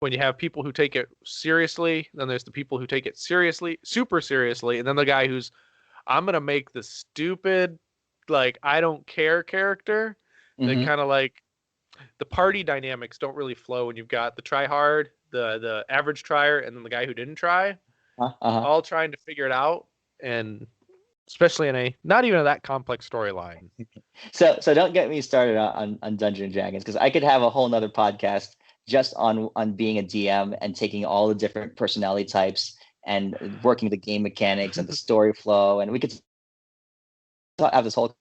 when you have people who take it seriously, then there's the people who take it seriously, super seriously, and then the guy who's I'm gonna make the stupid, like I don't care character. That Mm-hmm. kind of like the party dynamics don't really flow when you've got the try hard, the average trier, and then the guy who didn't try, Uh-huh. all trying to figure it out, and especially in a not even that complex storyline. So don't get me started on Dungeons and Dragons, because I could have a whole nother podcast just on being a DM and taking all the different personality types and working the game mechanics and the story flow, and we could have this whole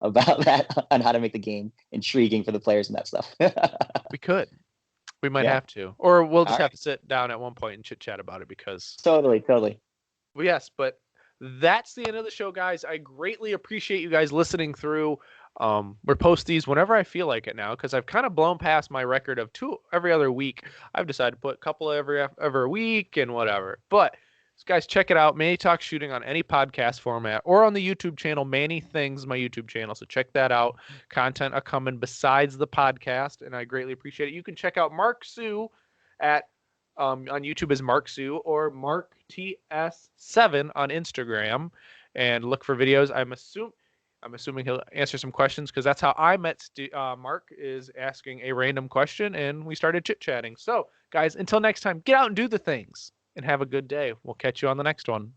about that on how to make the game intriguing for the players and that stuff. We could. We might Yeah. have to. Or we'll just All have right. to sit down at one point and chit chat about it because Totally. well, yes, but that's the end of the show, guys. I greatly appreciate you guys listening through. We're post these whenever I feel like it now because I've kind of blown past my record of 2 every other week. I've decided to put a couple every week and whatever. But guys, check it out. Manny Talks Shooting on any podcast format or on the YouTube channel. Manny Things, my YouTube channel. So check that out. Content a coming besides the podcast, and I greatly appreciate it. You can check out Mark Sue at on YouTube as Mark Sue or Mark TS7 on Instagram, and look for videos. I'm assuming he'll answer some questions because that's how I met Mark, is asking a random question and we started chit chatting. So guys, until next time, get out and do the things and have a good day. We'll catch you on the next one.